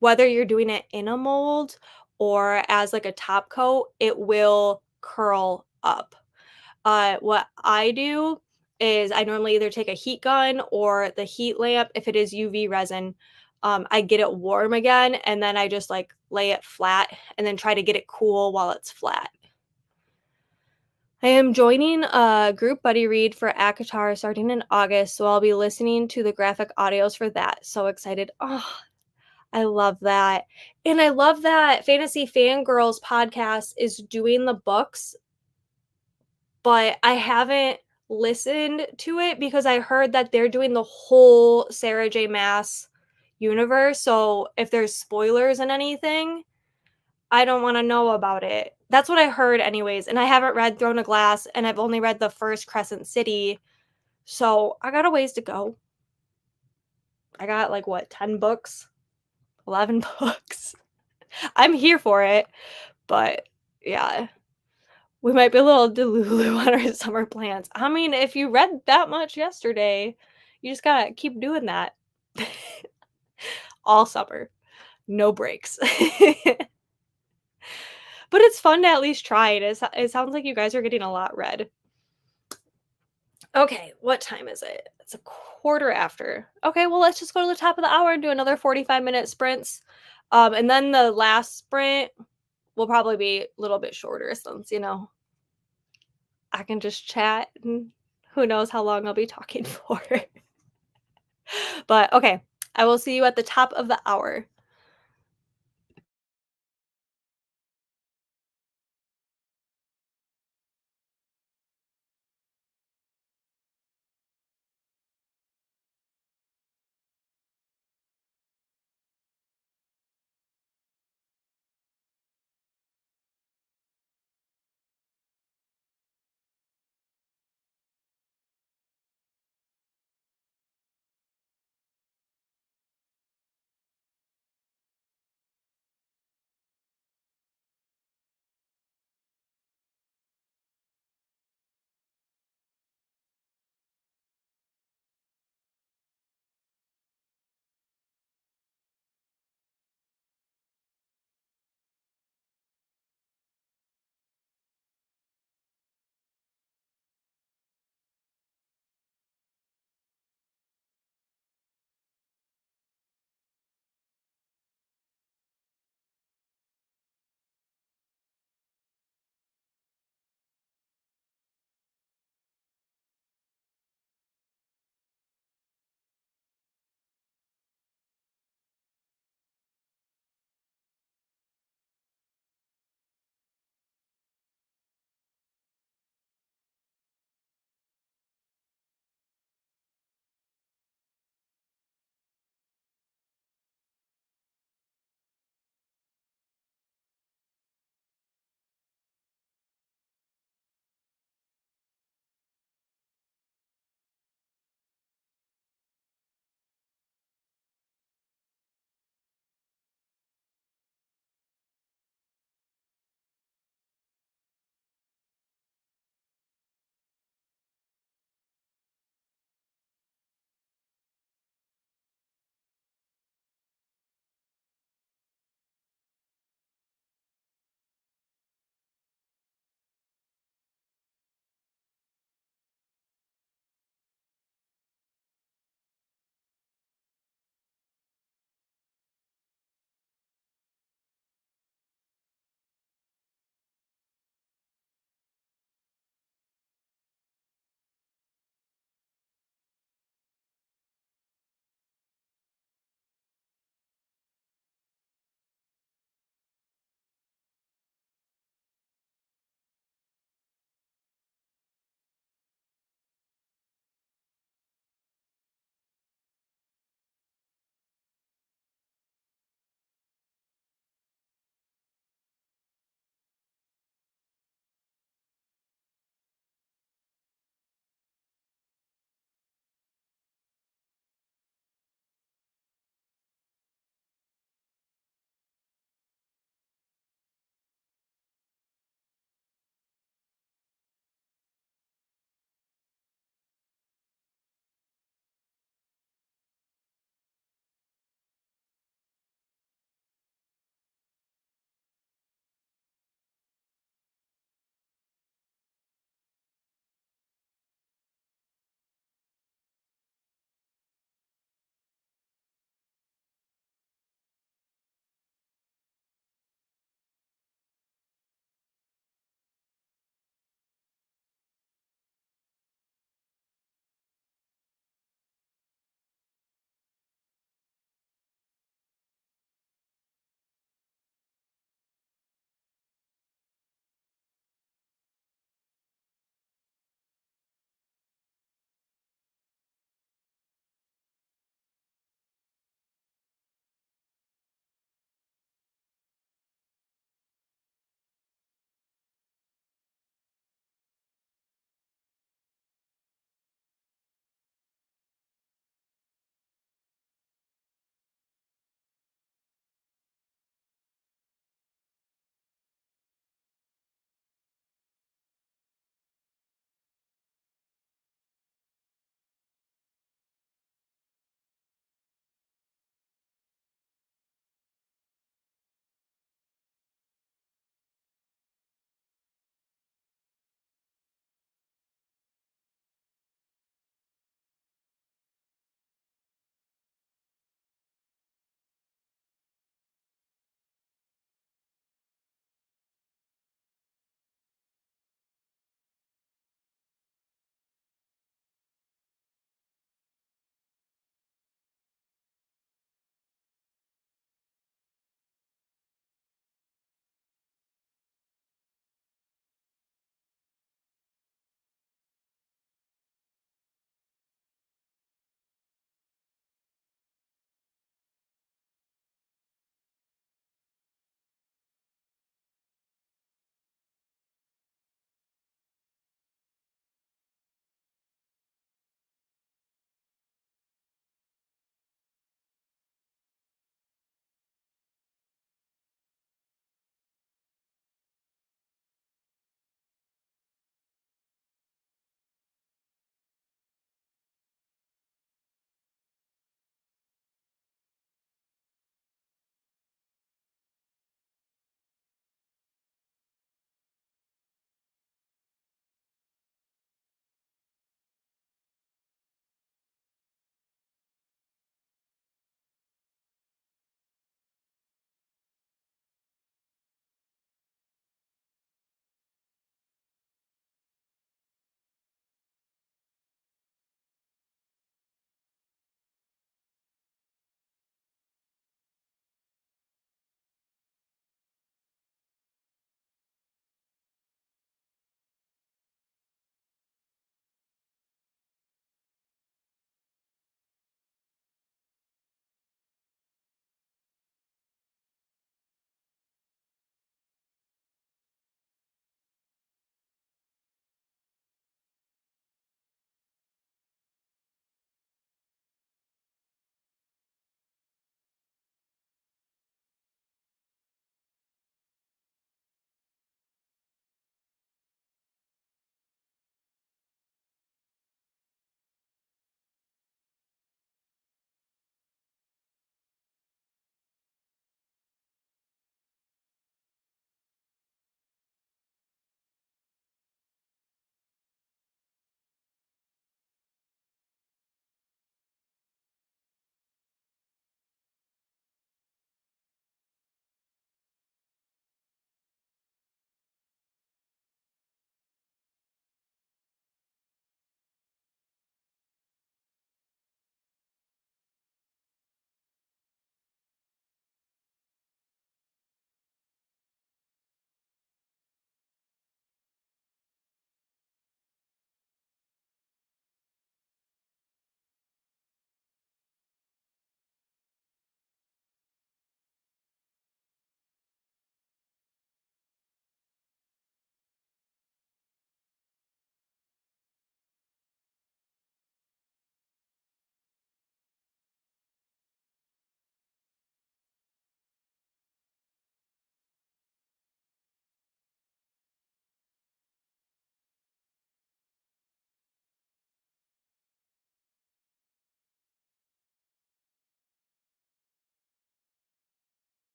whether you're doing it in a mold or as like a top coat, it will curl up. What I do is I normally either take a heat gun or the heat lamp. If it is UV resin, I get it warm again, and then I just like lay it flat and then try to get it cool while it's flat. I am joining a group buddy read for ACOTAR starting in August, so I'll be listening to the graphic audios for that. So excited. Oh, I love that. And I love that Fantasy Fangirls podcast is doing the books, but I haven't listened to it because I heard that they're doing the whole Sarah J. Maas universe. So if there's spoilers in anything, I don't wanna know about it. That's what I heard anyways, and I haven't read Throne of Glass, and I've only read the first Crescent City, so I got a ways to go. I got, like, what, 10 books? 11 books. I'm here for it, but yeah, we might be a little delulu on our summer plans. I mean, if you read that much yesterday, you just gotta keep doing that all summer, no breaks. But it's fun to at least try it. It sounds like you guys are getting a lot read. Okay, what time is it? It's a quarter after. Okay, well, let's just go to the top of the hour and do another 45-minute sprints. And then the last sprint will probably be a little bit shorter since, I can just chat and who knows how long I'll be talking for. But okay, I will see you at the top of the hour.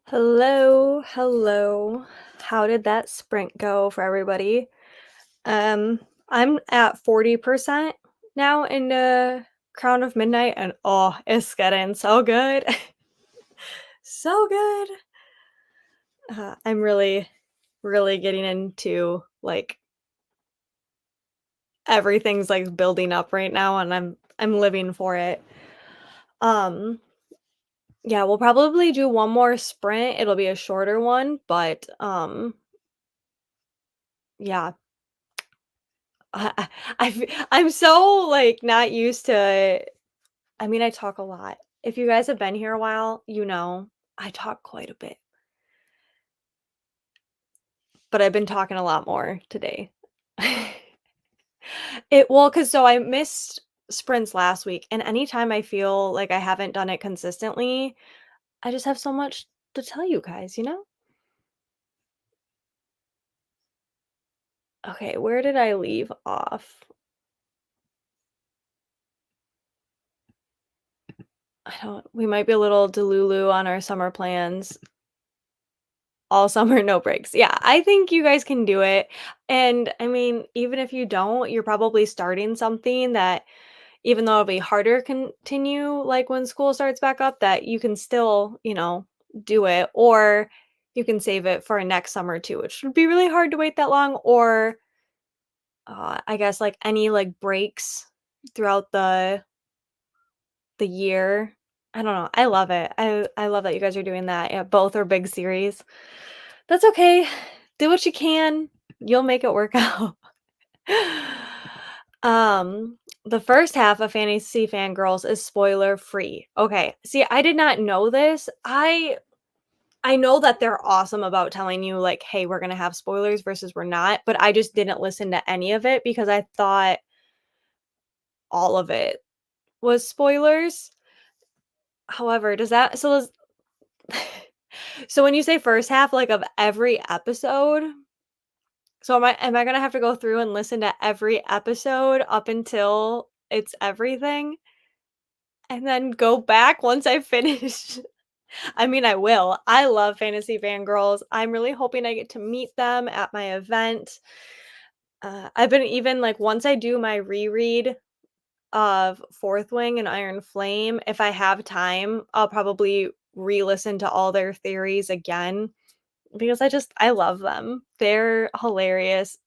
Hello, hello. How did that sprint go for everybody? Um, I'm at 40% now in the Crown of Midnight, and oh, it's getting so good. So good. I'm really, really getting into like everything's like building up right now, and I'm living for it. Um, yeah, we'll probably do one more sprint. It'll be a shorter one, but yeah, I'm so, like, not used to I mean, I talk a lot. If you guys have been here a while, you know I talk quite a bit, but I've been talking a lot more today. Cause so I missed sprints last week, and anytime I feel like I haven't done it consistently, I just have so much to tell you guys, you know? Okay, where did I leave off? I don't we might be a little delulu on our summer plans. All summer, no breaks. Yeah, I think you guys can do it. And I mean, even if you don't, you're probably starting something that even though it'll be harder continue like when school starts back up, that you can still, do it. Or you can save it for next summer too, which would be really hard to wait that long. Or I guess like any like breaks throughout the year. I don't know. I love it. I love that you guys are doing that. Yeah, both are big series. That's okay. Do what you can. You'll make it work out. The first half of Fantasy Fangirls is spoiler free. Okay. See, I did not know this. I know that they're awesome about telling you like, "Hey, we're going to have spoilers versus we're not," but I just didn't listen to any of it because I thought all of it was spoilers. However, does that so does so when you say first half like of every episode, so am I gonna have to go through and listen to every episode up until it's everything, and then go back once I finish? I mean, I will. I love Fantasy Fangirls. I'm really hoping I get to meet them at my event. I've been even like once I do my reread of Fourth Wing and Iron Flame, if I have time, I'll probably re-listen to all their theories again because I love them. They're hilarious.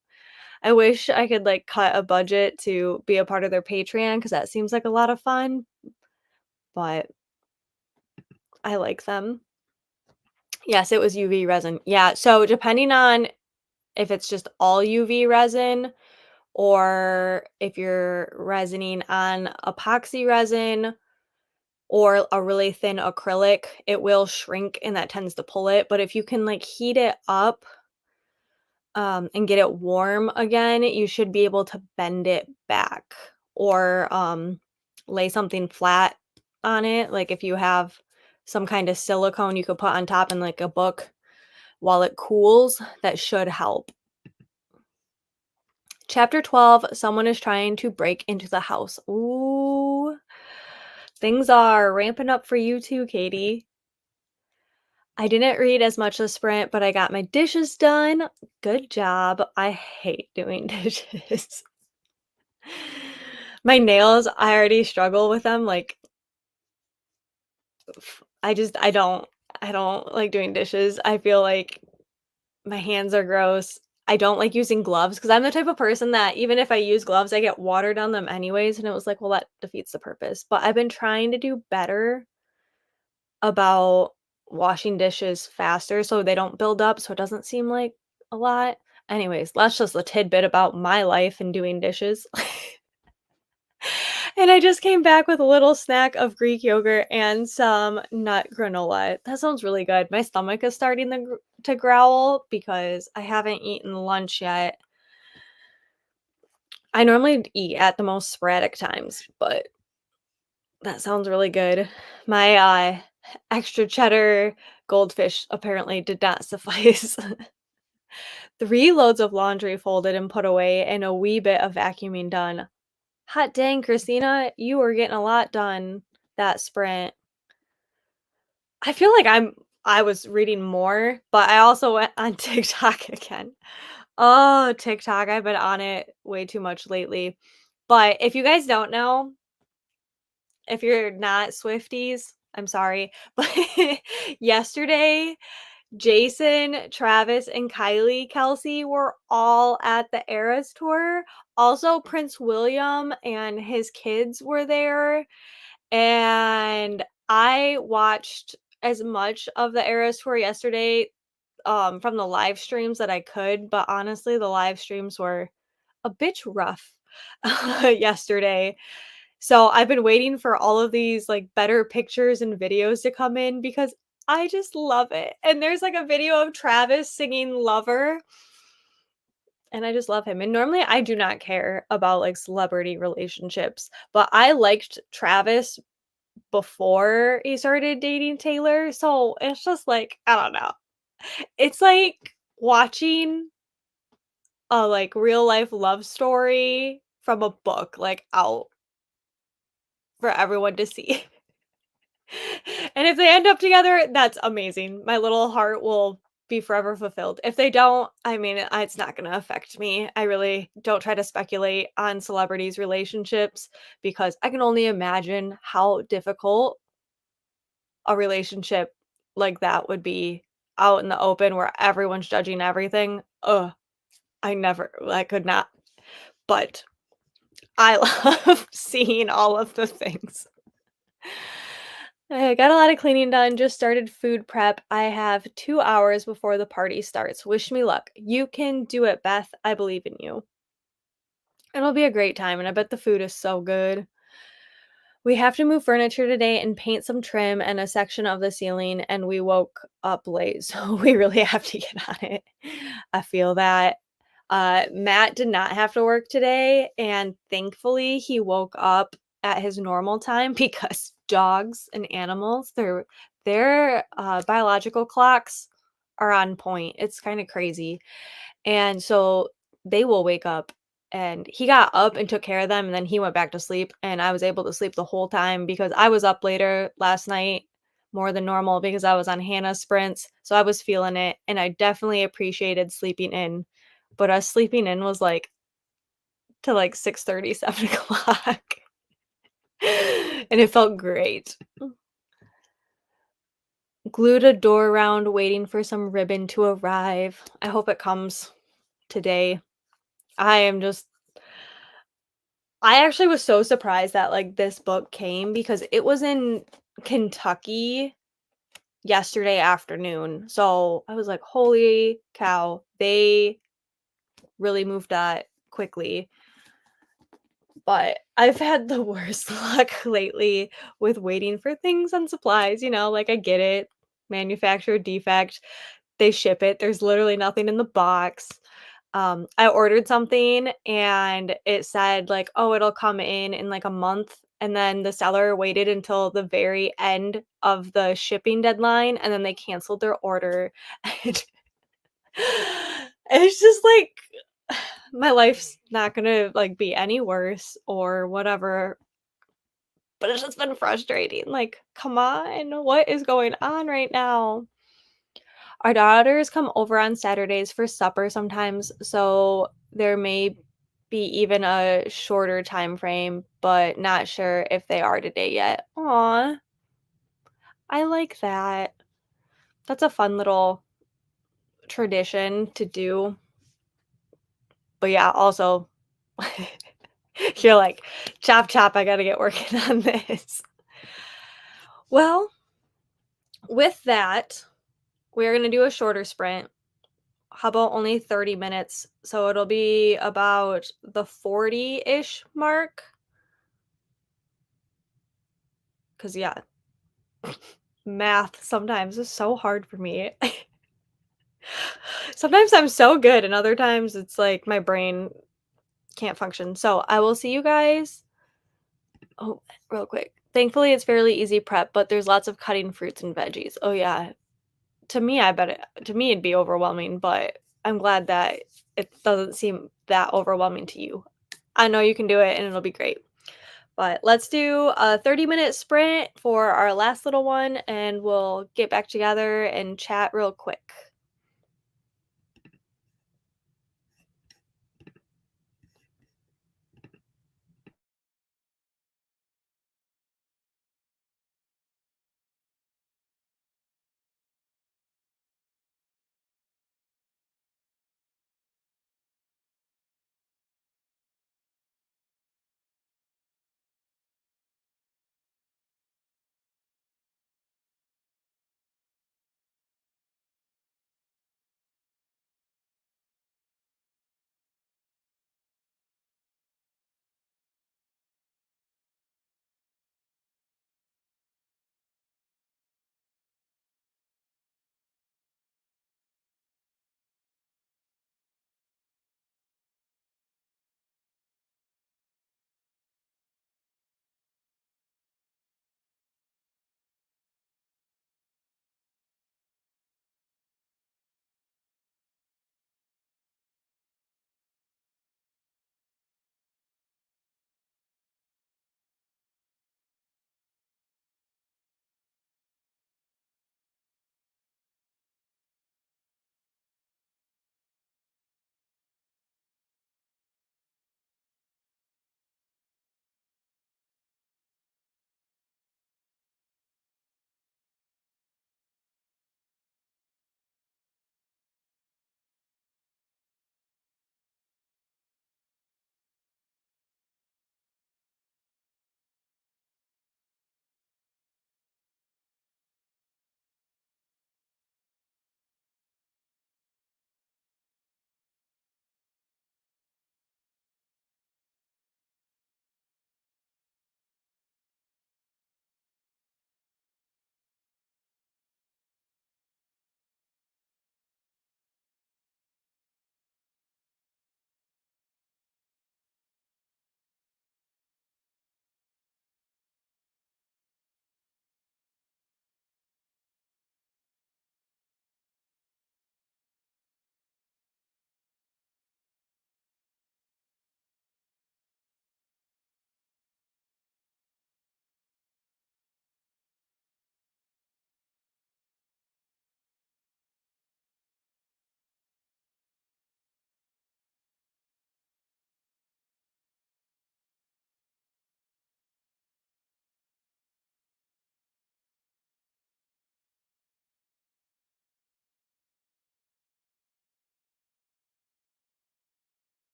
I wish I could, like, cut a budget to be a part of their Patreon because that seems like a lot of fun, but I like them. Yes, it was UV resin. Yeah, so depending on if it's just all UV resin or if you're resining on epoxy resin or a really thin acrylic, it will shrink and that tends to pull it, but if you can, like, heat it up and get it warm again, you should be able to bend it back or lay something flat on it. Like if you have some kind of silicone you could put on top in like a book while it cools, that should help. Chapter 12, someone is trying to break into the house. Ooh, things are ramping up for you too, Katie. I didn't read as much this sprint, but I got my dishes done. Good job. I hate doing dishes. My nails, I already struggle with them, like, I don't like doing dishes. I feel like my hands are gross. I don't like using gloves because 'cause I'm the type of person that even if I use gloves, I get water down them anyways, and it was like, well, that defeats the purpose. But I've been trying to do better about washing dishes faster so they don't build up, so it doesn't seem like a lot. Anyways, that's just a tidbit about my life and doing dishes. And I just came back with a little snack of Greek yogurt and some nut granola. That sounds really good. My stomach is starting to growl because I haven't eaten lunch yet. I normally eat at the most sporadic times, but that sounds really good. My extra cheddar goldfish apparently did not suffice. 3 loads of laundry folded and put away, and a wee bit of vacuuming done. Hot dang, Christina, you were getting a lot done that sprint. I feel like I was reading more, but I also went on TikTok again. Oh, TikTok, I've been on it way too much lately. But if you guys don't know, if you're not Swifties, I'm sorry, but yesterday, Jason, Travis, and Kylie Kelsey were all at the Eras tour. Also, Prince William and his kids were there, and I watched as much of the Eras tour yesterday, from the live streams that I could, but honestly, the live streams were a bit rough yesterday. So I've been waiting for all of these like better pictures and videos to come in because I just love it. And there's like a video of Travis singing Lover, and I just love him. And normally I do not care about like celebrity relationships, but I liked Travis before he started dating Taylor. So it's just like, I don't know. It's like watching a like real life love story from a book like out for everyone to see. And if they end up together, that's amazing. My little heart will be forever fulfilled. If they don't, I mean, it's not going to affect me. I really don't try to speculate on celebrities' relationships because I can only imagine how difficult a relationship like that would be out in the open where everyone's judging everything. Ugh, I could not. But I love seeing all of the things. I got a lot of cleaning done, just started food prep. I have 2 hours before the party starts. Wish me luck. You can do it, Beth. I believe in you. It'll be a great time, and I bet the food is so good. We have to move furniture today and paint some trim and a section of the ceiling, and we woke up late, so we really have to get on it. I feel that. Matt did not have to work today, and thankfully he woke up at his normal time because dogs and animals, their biological clocks are on point. It's kind of crazy. And so they will wake up, and he got up and took care of them, and then he went back to sleep, and I was able to sleep the whole time because I was up later last night more than normal because I was on Hannah's sprints, so I was feeling it, and I definitely appreciated sleeping in, but us sleeping in was, like, to, like, 6:30, 7 o'clock, and it felt great. Glued a door around waiting for some ribbon to arrive. I hope it comes today. I am just I actually was so surprised that, like, this book came because it was in Kentucky yesterday afternoon, so I was like, "Holy cow, they really moved that quickly." But I've had the worst luck lately with waiting for things and supplies, like, I get it, manufacturer defect, they ship it, there's literally nothing in the box. I ordered something and it said like, "Oh, it'll come in like a month." And then the seller waited until the very end of the shipping deadline and then they canceled their order. And it's just like my life's not gonna like be any worse or whatever, but it's just been frustrating. Like, come on, what is going on right now? Our daughters come over on Saturdays for supper sometimes, so there may be even a shorter time frame, but not sure if they are today yet. Aw, I like that. That's a fun little tradition to do. But yeah, also, you're like, chop, chop, I gotta get working on this. Well, with that, we're gonna do a shorter sprint. How about only 30 minutes? So it'll be about the 40-ish mark. Cause yeah, math sometimes is so hard for me. Sometimes I'm so good, and other times it's like my brain can't function. So I will see you guys. Oh, real quick. Thankfully, it's fairly easy prep, but there's lots of cutting fruits and veggies. Oh yeah. To me, it'd be overwhelming, but I'm glad that it doesn't seem that overwhelming to you. I know you can do it and it'll be great. But let's do a 30-minute sprint for our last little one, and we'll get back together and chat real quick.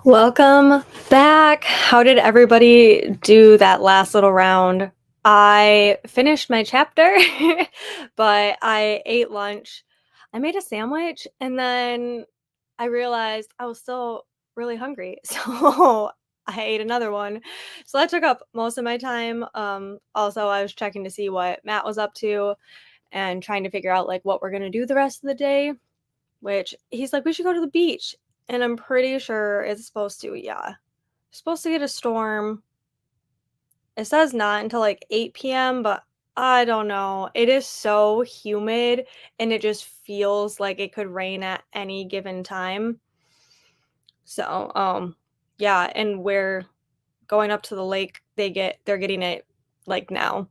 Welcome back. How did everybody do that last little round? I finished my chapter, but I ate lunch. I made a sandwich and then I realized I was still really hungry. So I ate another one. So that took up most of my time. Also I was checking to see what Matt was up to and trying to figure out like what we're going to do the rest of the day, which he's like, we should go to the beach. And I'm pretty sure it's supposed to, yeah. Supposed to get a storm. It says not until like 8 p.m., but I don't know. It is so humid and it just feels like it could rain at any given time. So, yeah, and we're going up to the lake. They're getting it like now.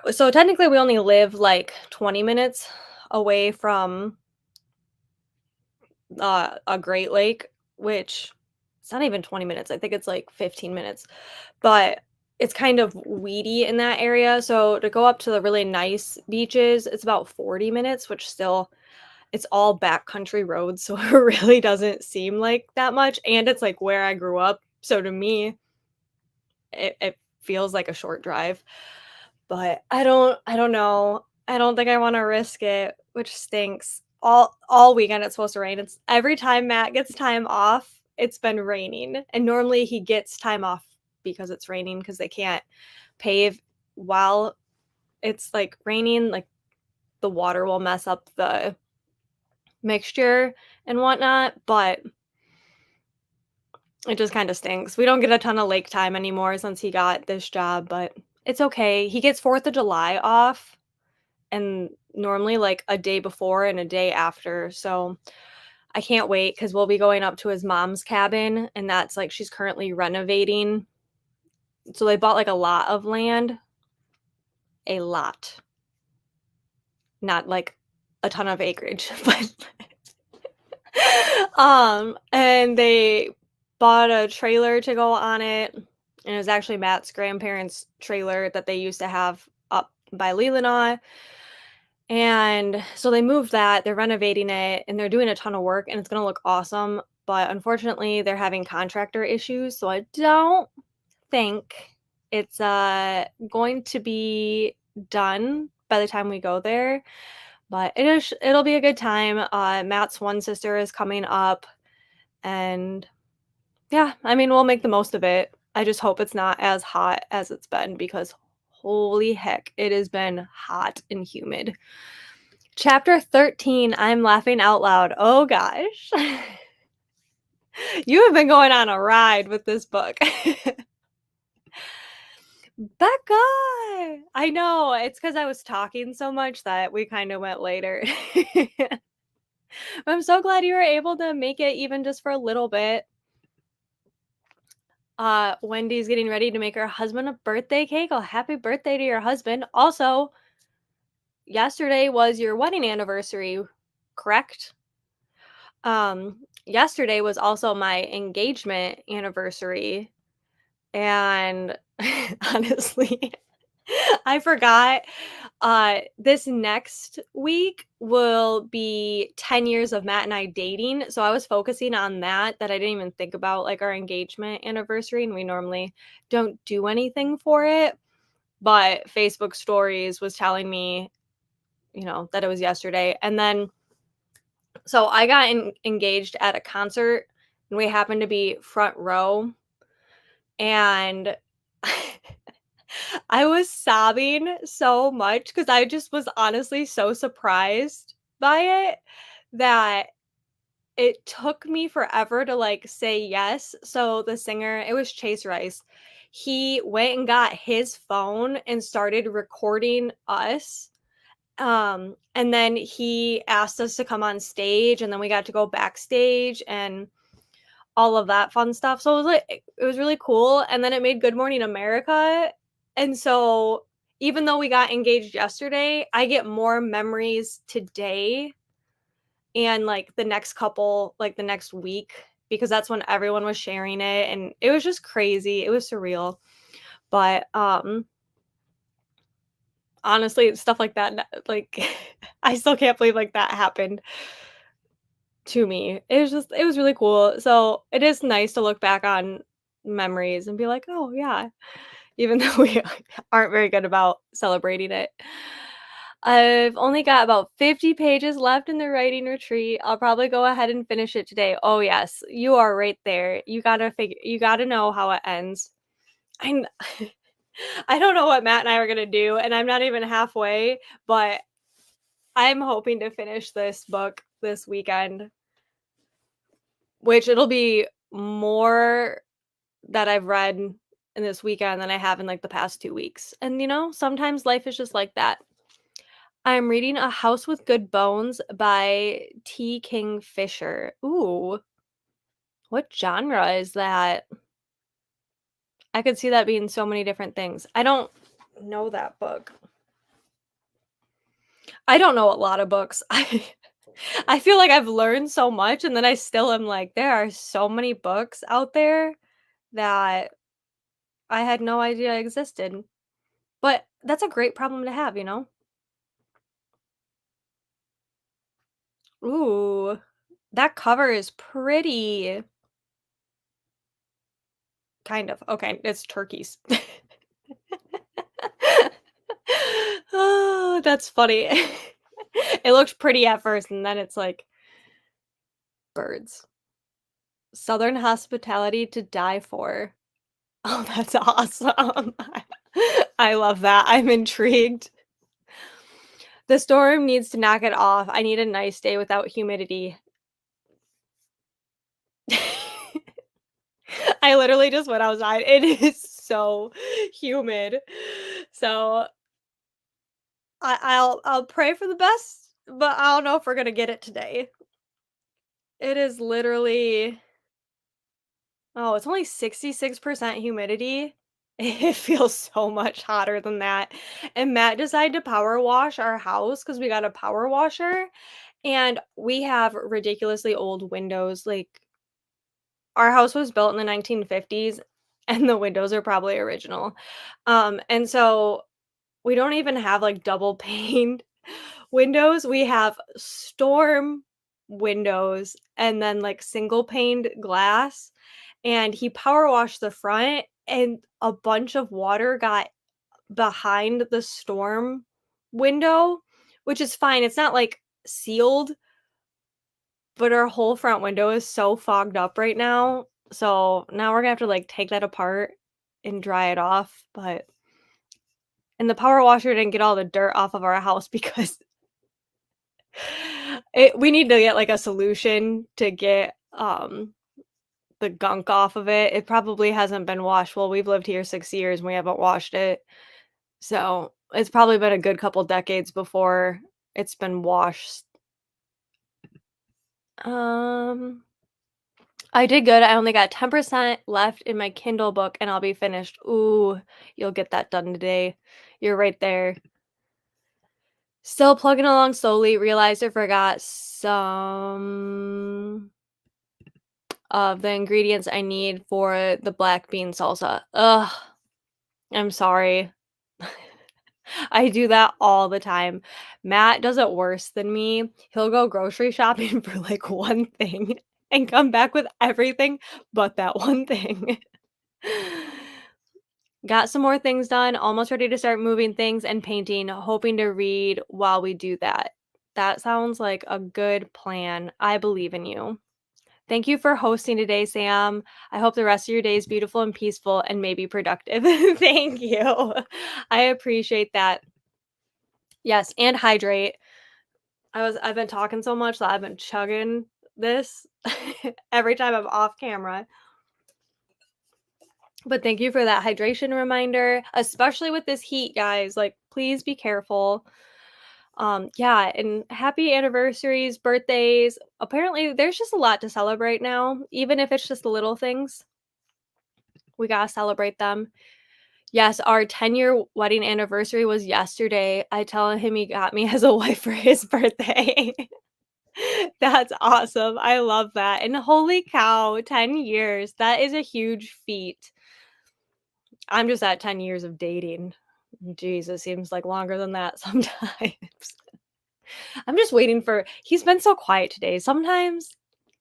So technically we only live like 20 minutes away from a Great Lake, which it's not even 20 minutes. I think it's like 15 minutes. But it's kind of weedy in that area. So to go up to the really nice beaches, it's about 40 minutes, which still it's all backcountry roads, so it really doesn't seem like that much. And it's like where I grew up. So to me, it feels like a short drive. But I don't know. I don't think I wanna risk it, which stinks. All weekend it's supposed to rain. It's every time Matt gets time off, it's been raining, and normally he gets time off because it's raining because they can't pave while it's, like, raining, like, the water will mess up the mixture and whatnot, but it just kinda stinks. We don't get a ton of lake time anymore since he got this job, but it's okay. He gets 4th of July off, and normally like a day before and a day after. So I can't wait because we'll be going up to his mom's cabin, and that's like she's currently renovating. So they bought like a lot of land, a lot, not like a ton of acreage, but and they bought a trailer to go on it. And it was actually Matt's grandparents' trailer that they used to have up by Leelanau. And so they moved that, they're renovating it, and they're doing a ton of work, and it's gonna look awesome, but unfortunately, they're having contractor issues, so I don't think it's, going to be done by the time we go there, but it'll be a good time. Matt's one sister is coming up, and yeah, I mean, we'll make the most of it. I just hope it's not as hot as it's been because holy heck, it has been hot and humid. Chapter 13, I'm laughing out loud. Oh gosh. You have been going on a ride with this book. Becca! I know, it's because I was talking so much that we kinda went later. I'm so glad you were able to make it even just for a little bit. Wendy's getting ready to make her husband a birthday cake. Oh, happy birthday to your husband. Also, yesterday was your wedding anniversary, correct? Yesterday was also my engagement anniversary, and honestly, I forgot. This next week will be 10 years of Matt and I dating, so I was focusing on that I didn't even think about, like, our engagement anniversary, and we normally don't do anything for it, but Facebook Stories was telling me, that it was yesterday, and then so I got engaged at a concert, and we happened to be front row, and I was sobbing so much because I just was honestly so surprised by it that it took me forever to, like, say yes. So the singer, it was Chase Rice. He went and got his phone and started recording us. And then he asked us to come on stage, and then we got to go backstage and all of that fun stuff. So it was really cool, and then it made Good Morning America, and so even though we got engaged yesterday, I get more memories today and, like, the next week, because that's when everyone was sharing it, and it was just crazy, it was surreal, but, honestly, stuff like that, like, I still can't believe, like, that happened. to me. It was really cool. So, it is nice to look back on memories and be like, "Oh, yeah," even though we aren't very good about celebrating it. I've only got about 50 pages left in the writing retreat. I'll probably go ahead and finish it today. Oh, yes, you are right there. You gotta know how it ends. I'm I don't know what Matt and I are gonna do, and I'm not even halfway, but I'm hoping to finish this book this weekend, which it'll be more that I've read in this weekend than I have in like the past 2 weeks. And sometimes life is just like that. I'm reading A House with Good Bones by T. King Fisher. Ooh, what genre is that? I could see that being so many different things. I don't know that book. I don't know a lot of books. I feel like I've learned so much and then I still am like, there are so many books out there that I had no idea existed. But that's a great problem to have, you know? Ooh, that cover is pretty. Kind of. Okay, it's turkeys. Oh, that's funny. It looks pretty at first, and then it's like birds. Southern hospitality to die for. Oh, that's awesome. I love that. I'm intrigued. The storm needs to knock it off. I need a nice day without humidity. I literally just went outside. It is so humid. So I'll pray for the best, but I don't know if we're gonna get it today. It is literally oh, it's only 66% humidity. It feels so much hotter than that. And Matt decided to power wash our house because we got a power washer and we have ridiculously old windows. Like our house was built in the 1950s and the windows are probably original. And so we don't even have like double paned windows. We have storm windows and then like single paned glass. And he power washed the front and a bunch of water got behind the storm window, which is fine. It's not like sealed, but our whole front window is so fogged up right now. So now we're gonna have to like take that apart and dry it off. But and the power washer didn't get all the dirt off of our house because we need to get like a solution to get the gunk off of it. It probably hasn't been washed. Well, we've lived here 6 years and we haven't washed it. So, it's probably been a good couple decades before it's been washed. Um, I did good. I only got 10% left in my Kindle book and I'll be finished. Ooh, you'll get that done today. You're right there. Still plugging along slowly. Realized I forgot some of the ingredients I need for the black bean salsa. Ugh, I'm sorry. I do that all the time. Matt does it worse than me. He'll go grocery shopping for like one thing and come back with everything but that one thing. Got some more things done, almost ready to start moving things and painting, hoping to read while we do that. That sounds like a good plan. I believe in you. Thank you for hosting today, Sam. I hope the rest of your day is beautiful and peaceful and maybe productive. Thank you. I appreciate that. Yes, and hydrate. I've been talking so much that I've been chugging this every time I'm off camera. But thank you for that hydration reminder, especially with this heat, guys. Like, please be careful. Yeah, and happy anniversaries, birthdays. Apparently, there's just a lot to celebrate now, even if it's just the little things. We gotta celebrate them. Yes, our 10-year wedding anniversary was yesterday. I tell him he got me as a wife for his birthday. That's awesome. I love that. And holy cow, 10 years. That is a huge feat. I'm just at 10 years of dating. Jesus, seems like longer than that sometimes. I'm just waiting for he's been so quiet today. Sometimes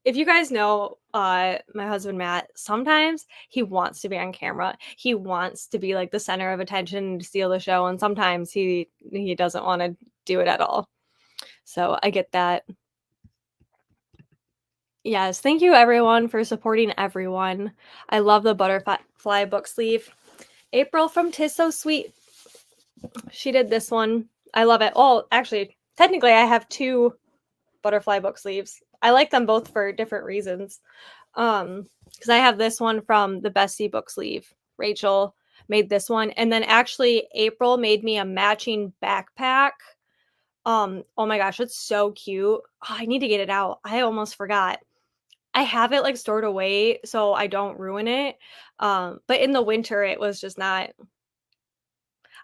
if you guys know my husband Matt, sometimes he wants to be on camera. He wants to be like the center of attention and to steal the show, and sometimes he doesn't want to do it at all. So I get that. Yes, thank you everyone for supporting everyone. I love the butterfly book sleeve. April from Tis So Sweet. She did this one. I love it. Oh, actually, technically I have two butterfly book sleeves. I like them both for different reasons. Because I have this one from the Bessie book sleeve. Rachel made this one, and then actually April made me a matching backpack. Oh my gosh, it's so cute. Oh, I need to get it out. I almost forgot. I have it like stored away so I don't ruin it. But in the winter it was just not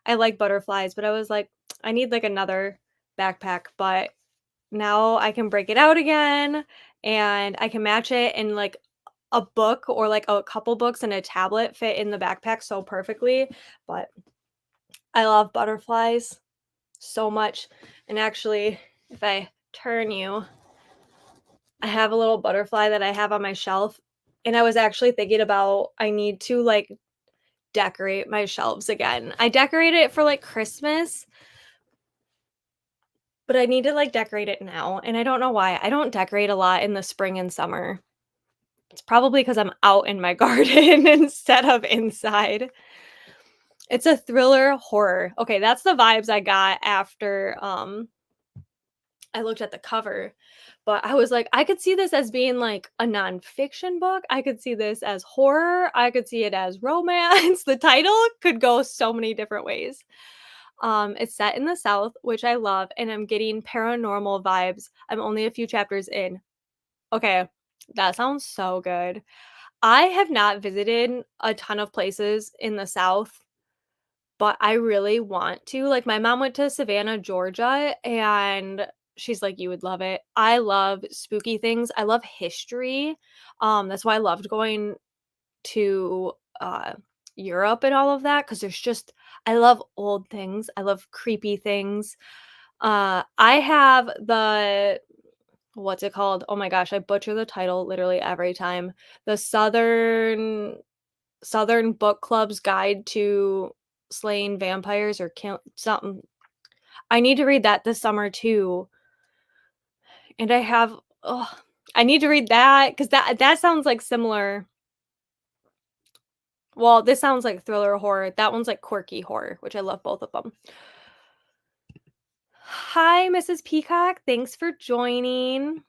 I like butterflies, but I was like, I need like another backpack, but now I can break it out again and I can match it and like a book or like a couple books and a tablet fit in the backpack so perfectly. But I love butterflies so much. And actually, if I turn you, I have a little butterfly that I have on my shelf. And I was actually thinking about I need to like decorate my shelves again. I decorated it for like Christmas, but I need to like decorate it now. And I don't know why. I don't decorate a lot in the spring and summer. It's probably because I'm out in my garden instead of inside. It's a thriller horror. Okay, that's the vibes I got after I looked at the cover. But I was like, I could see this as being like a nonfiction book. I could see this as horror. I could see it as romance. The title could go so many different ways. It's set in the South, which I love, and I'm getting paranormal vibes. I'm only a few chapters in. Okay, that sounds so good. I have not visited a ton of places in the South, but I really want to. Like, my mom went to Savannah, Georgia, and she's like, "You would love it." I love spooky things. I love history. That's why I loved going to Europe and all of that because there's just I love old things. I love creepy things. I have the what's it called? Oh my gosh, I butcher the title literally every time. The Southern Book Club's Guide to Slaying Vampires or kill something. I need to read that this summer too. And I have oh, I need to read that because that sounds like similar. Well, this sounds like thriller horror. That one's like quirky horror, which I love both of them. Hi, Mrs. Peacock. Thanks for joining.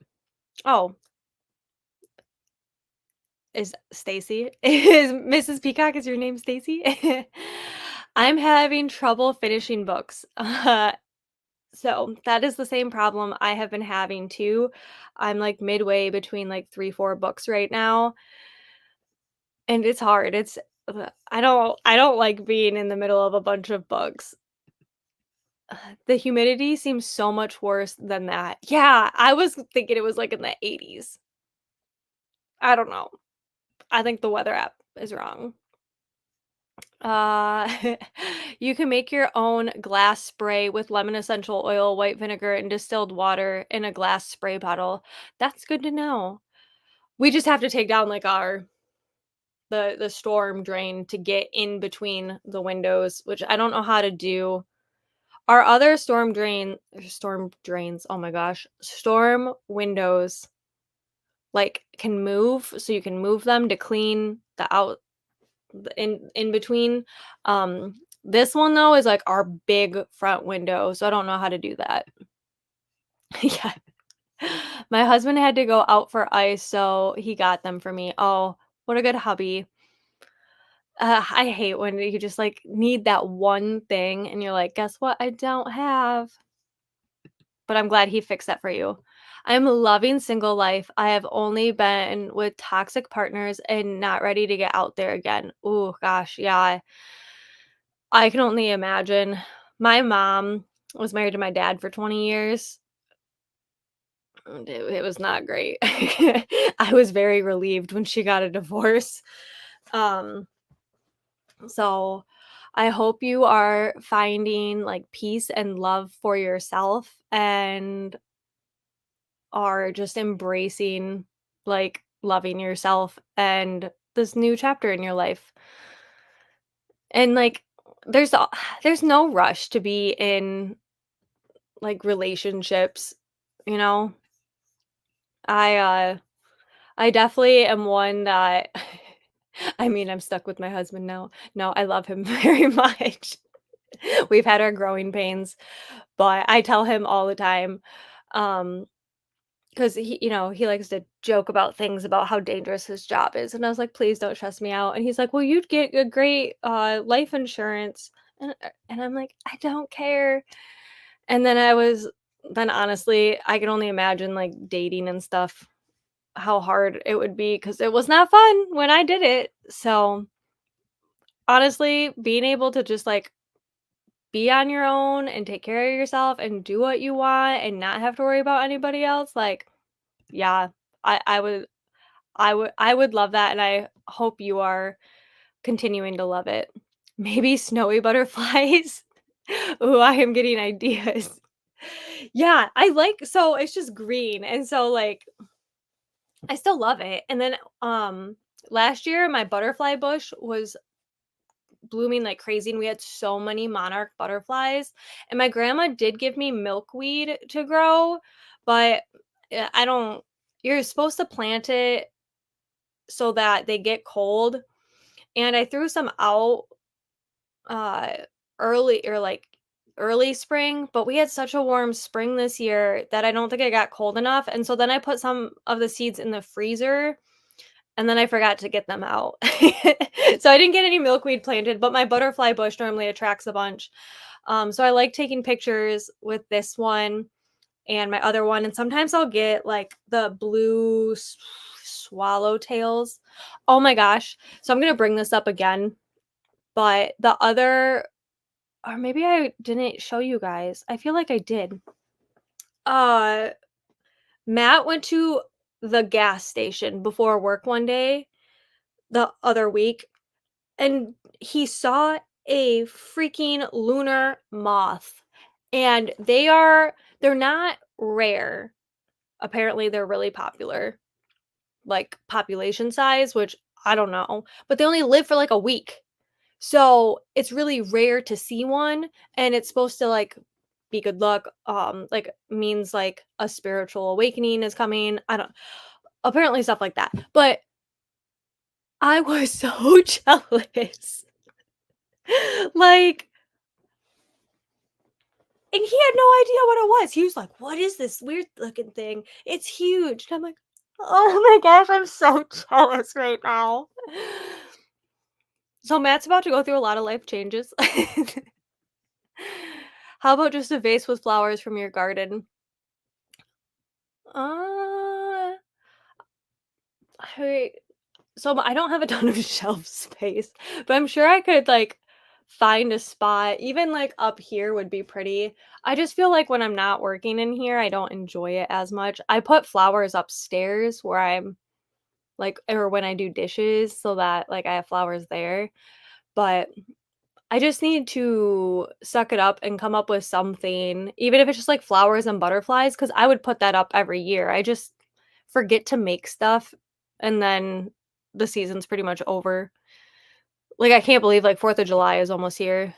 Oh, is Stacy? Is Mrs. Peacock is your name Stacy? I'm having trouble finishing books. So that is the same problem I have been having too. I'm like midway between like 3, 4 books right now, and it's hard. It's I don't like being in the middle of a bunch of books. The humidity seems so much worse than that. Yeah, I was thinking it was like in the 80s. I don't know. I think the weather app is wrong. Uh, you can make your own glass spray with lemon essential oil, white vinegar, and distilled water in a glass spray bottle. That's good to know. We just have to take down like the storm drain to get in between the windows, which I don't know how to do. Our other storm drains, oh my gosh, storm windows like can move so you can move them to clean the in between. This one though is like our big front window, so I don't know how to do that. Yeah. My husband had to go out for ice, so he got them for me. Oh, what a good hubby. I hate when you just like need that one thing and you're like, guess what? I don't have. But I'm glad he fixed that for you. I'm loving single life. I have only been with toxic partners and not ready to get out there again. Oh gosh, yeah. I can only imagine. My mom was married to my dad for 20 years. And it was not great. I was very relieved when she got a divorce. Um, so I hope you are finding, like, peace and love for yourself and are just embracing, like, loving yourself and this new chapter in your life. And, like, there's a there's no rush to be in, like, relationships, you know? I, uh I definitely am one that I mean, I'm stuck with my husband now. No, I love him very much. We've had our growing pains, but I tell him all the time, um, because he likes to joke about things about how dangerous his job is, and I was like, "Please don't stress me out," and he's like, "Well, you'd get a great, life insurance," and I'm like, "I don't care," and then honestly, I can only imagine, like, dating and stuff, how hard it would be because it was not fun when I did it, so, honestly, being able to just, like, be on your own and take care of yourself and do what you want and not have to worry about anybody else, like, yeah, I would love that, and I hope you are continuing to love it. Maybe snowy butterflies? Ooh, I am getting ideas. Yeah, so it's just green, and so, like, I still love it, and then, last year, my butterfly bush was blooming like crazy, and we had so many monarch butterflies, and my grandma did give me milkweed to grow, but, I don't you're supposed to plant it so that they get cold, and I threw some out, uh, early spring, but we had such a warm spring this year that I don't think it got cold enough, and so then I put some of the seeds in the freezer, and then I forgot to get them out. So I didn't get any milkweed planted, but my butterfly bush normally attracts a bunch. So I like taking pictures with this one and my other one, and sometimes I'll get, like, the blue swallowtails. Oh my gosh. So I'm gonna bring this up again, but the other or maybe I didn't show you guys. I feel like I did. Uh, Matt went to the gas station before work one day the other week, and he saw a freaking lunar moth, and they're not rare. Apparently, they're really popular, like, population size, which I don't know, but they only live for, like, a week. So, it's really rare to see one, and it's supposed to, like, be good luck, like, means, like, a spiritual awakening is coming, I don't apparently stuff like that, but I was so jealous. Like and he had no idea what it was. He was like, "What is this weird looking thing? It's huge." And I'm like, "Oh my gosh, I'm so jealous right now." So Matt's about to go through a lot of life changes. How about just a vase with flowers from your garden? Uh, I I don't have a ton of shelf space, but I'm sure I could like find a spot. Even like up here would be pretty. I just feel like when I'm not working in here, I don't enjoy it as much. I put flowers upstairs where I'm like or when I do dishes so that like I have flowers there, but I just need to suck it up and come up with something, even if it's just like flowers and butterflies, because I would put that up every year. I just forget to make stuff and then the season's pretty much over. Like, I can't believe like 4th of July is almost here.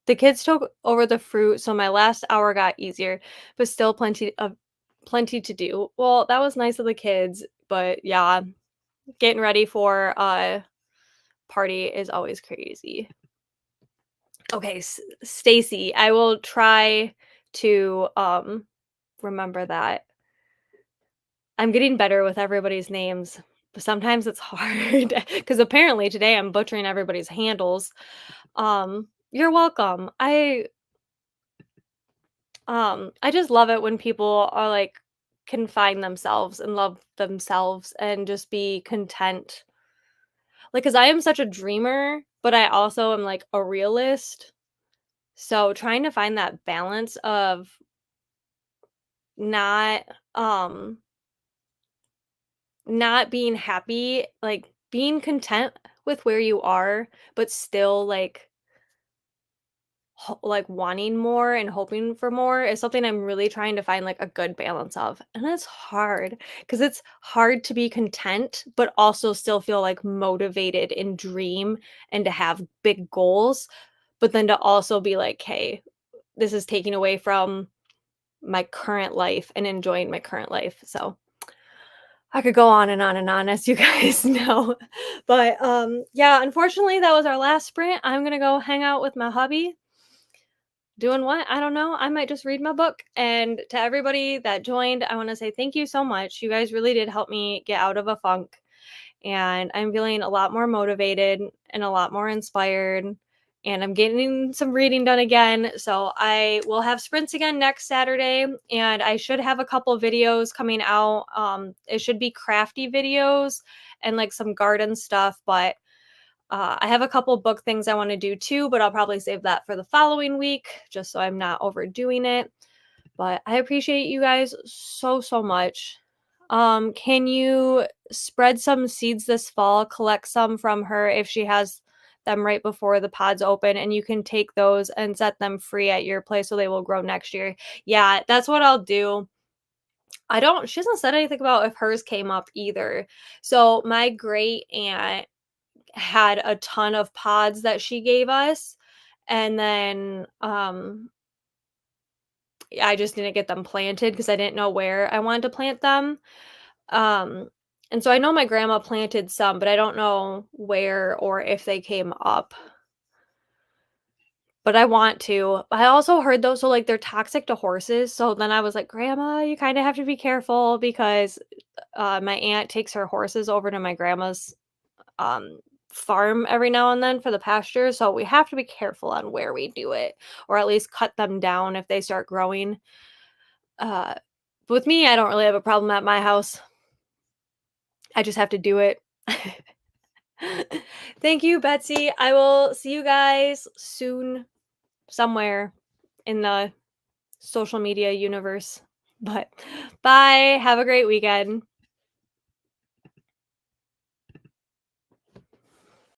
The kids took over the fruit, so my last hour got easier, but still plenty to do. Well, that was nice of the kids, but yeah, getting ready for party is always crazy. Okay, Stacy, I will try to remember that. I'm getting better with everybody's names, but sometimes it's hard because apparently today I'm butchering everybody's handles. You're welcome. I just love it when people are like can find themselves and love themselves and just be content. Like, cause I am such a dreamer, but I also am like a realist. So trying to find that balance of not, um, not being happy, like, being content with where you are, but still, like, like wanting more and hoping for more is something I'm really trying to find like a good balance of. And it's hard because it's hard to be content, but also still feel like motivated and dream and to have big goals. But then to also be like, hey, this is taking away from my current life and enjoying my current life. So I could go on and on and on, as you guys know. But yeah, unfortunately that was our last sprint. I'm gonna go hang out with my hubby. Doing what? I don't know. I might just read my book. And to everybody that joined, I want to say thank you so much. You guys really did help me get out of a funk. And I'm feeling a lot more motivated and a lot more inspired. And I'm getting some reading done again. So I will have sprints again next Saturday. And I should have a couple videos coming out. It should be crafty videos and like some garden stuff. But I have a couple book things I want to do too, but I'll probably save that for the following week just so I'm not overdoing it. But I appreciate you guys so, so much. Can you spread some seeds this fall, collect some from her if she has them right before the pods open, and you can take those and set them free at your place so they will grow next year? Yeah, that's what I'll do. She hasn't said anything about if hers came up either. So my great aunt had a ton of pods that she gave us, and then, I just didn't get them planted because I didn't know where I wanted to plant them, um, and so I know my grandma planted some, but I don't know where or if they came up, but I want to. I also heard those, so, like, they're toxic to horses, so then I was like, "Grandma, you kinda have to be careful," because, my aunt takes her horses over to my grandma's um, farm every now and then for the pasture, so we have to be careful on where we do it, or at least cut them down if they start growing. Uh, with me, I don't really have a problem at my house. I just have to do it. Thank you, Betsy. I will see you guys soon somewhere in the social media universe. But bye. Have a great weekend.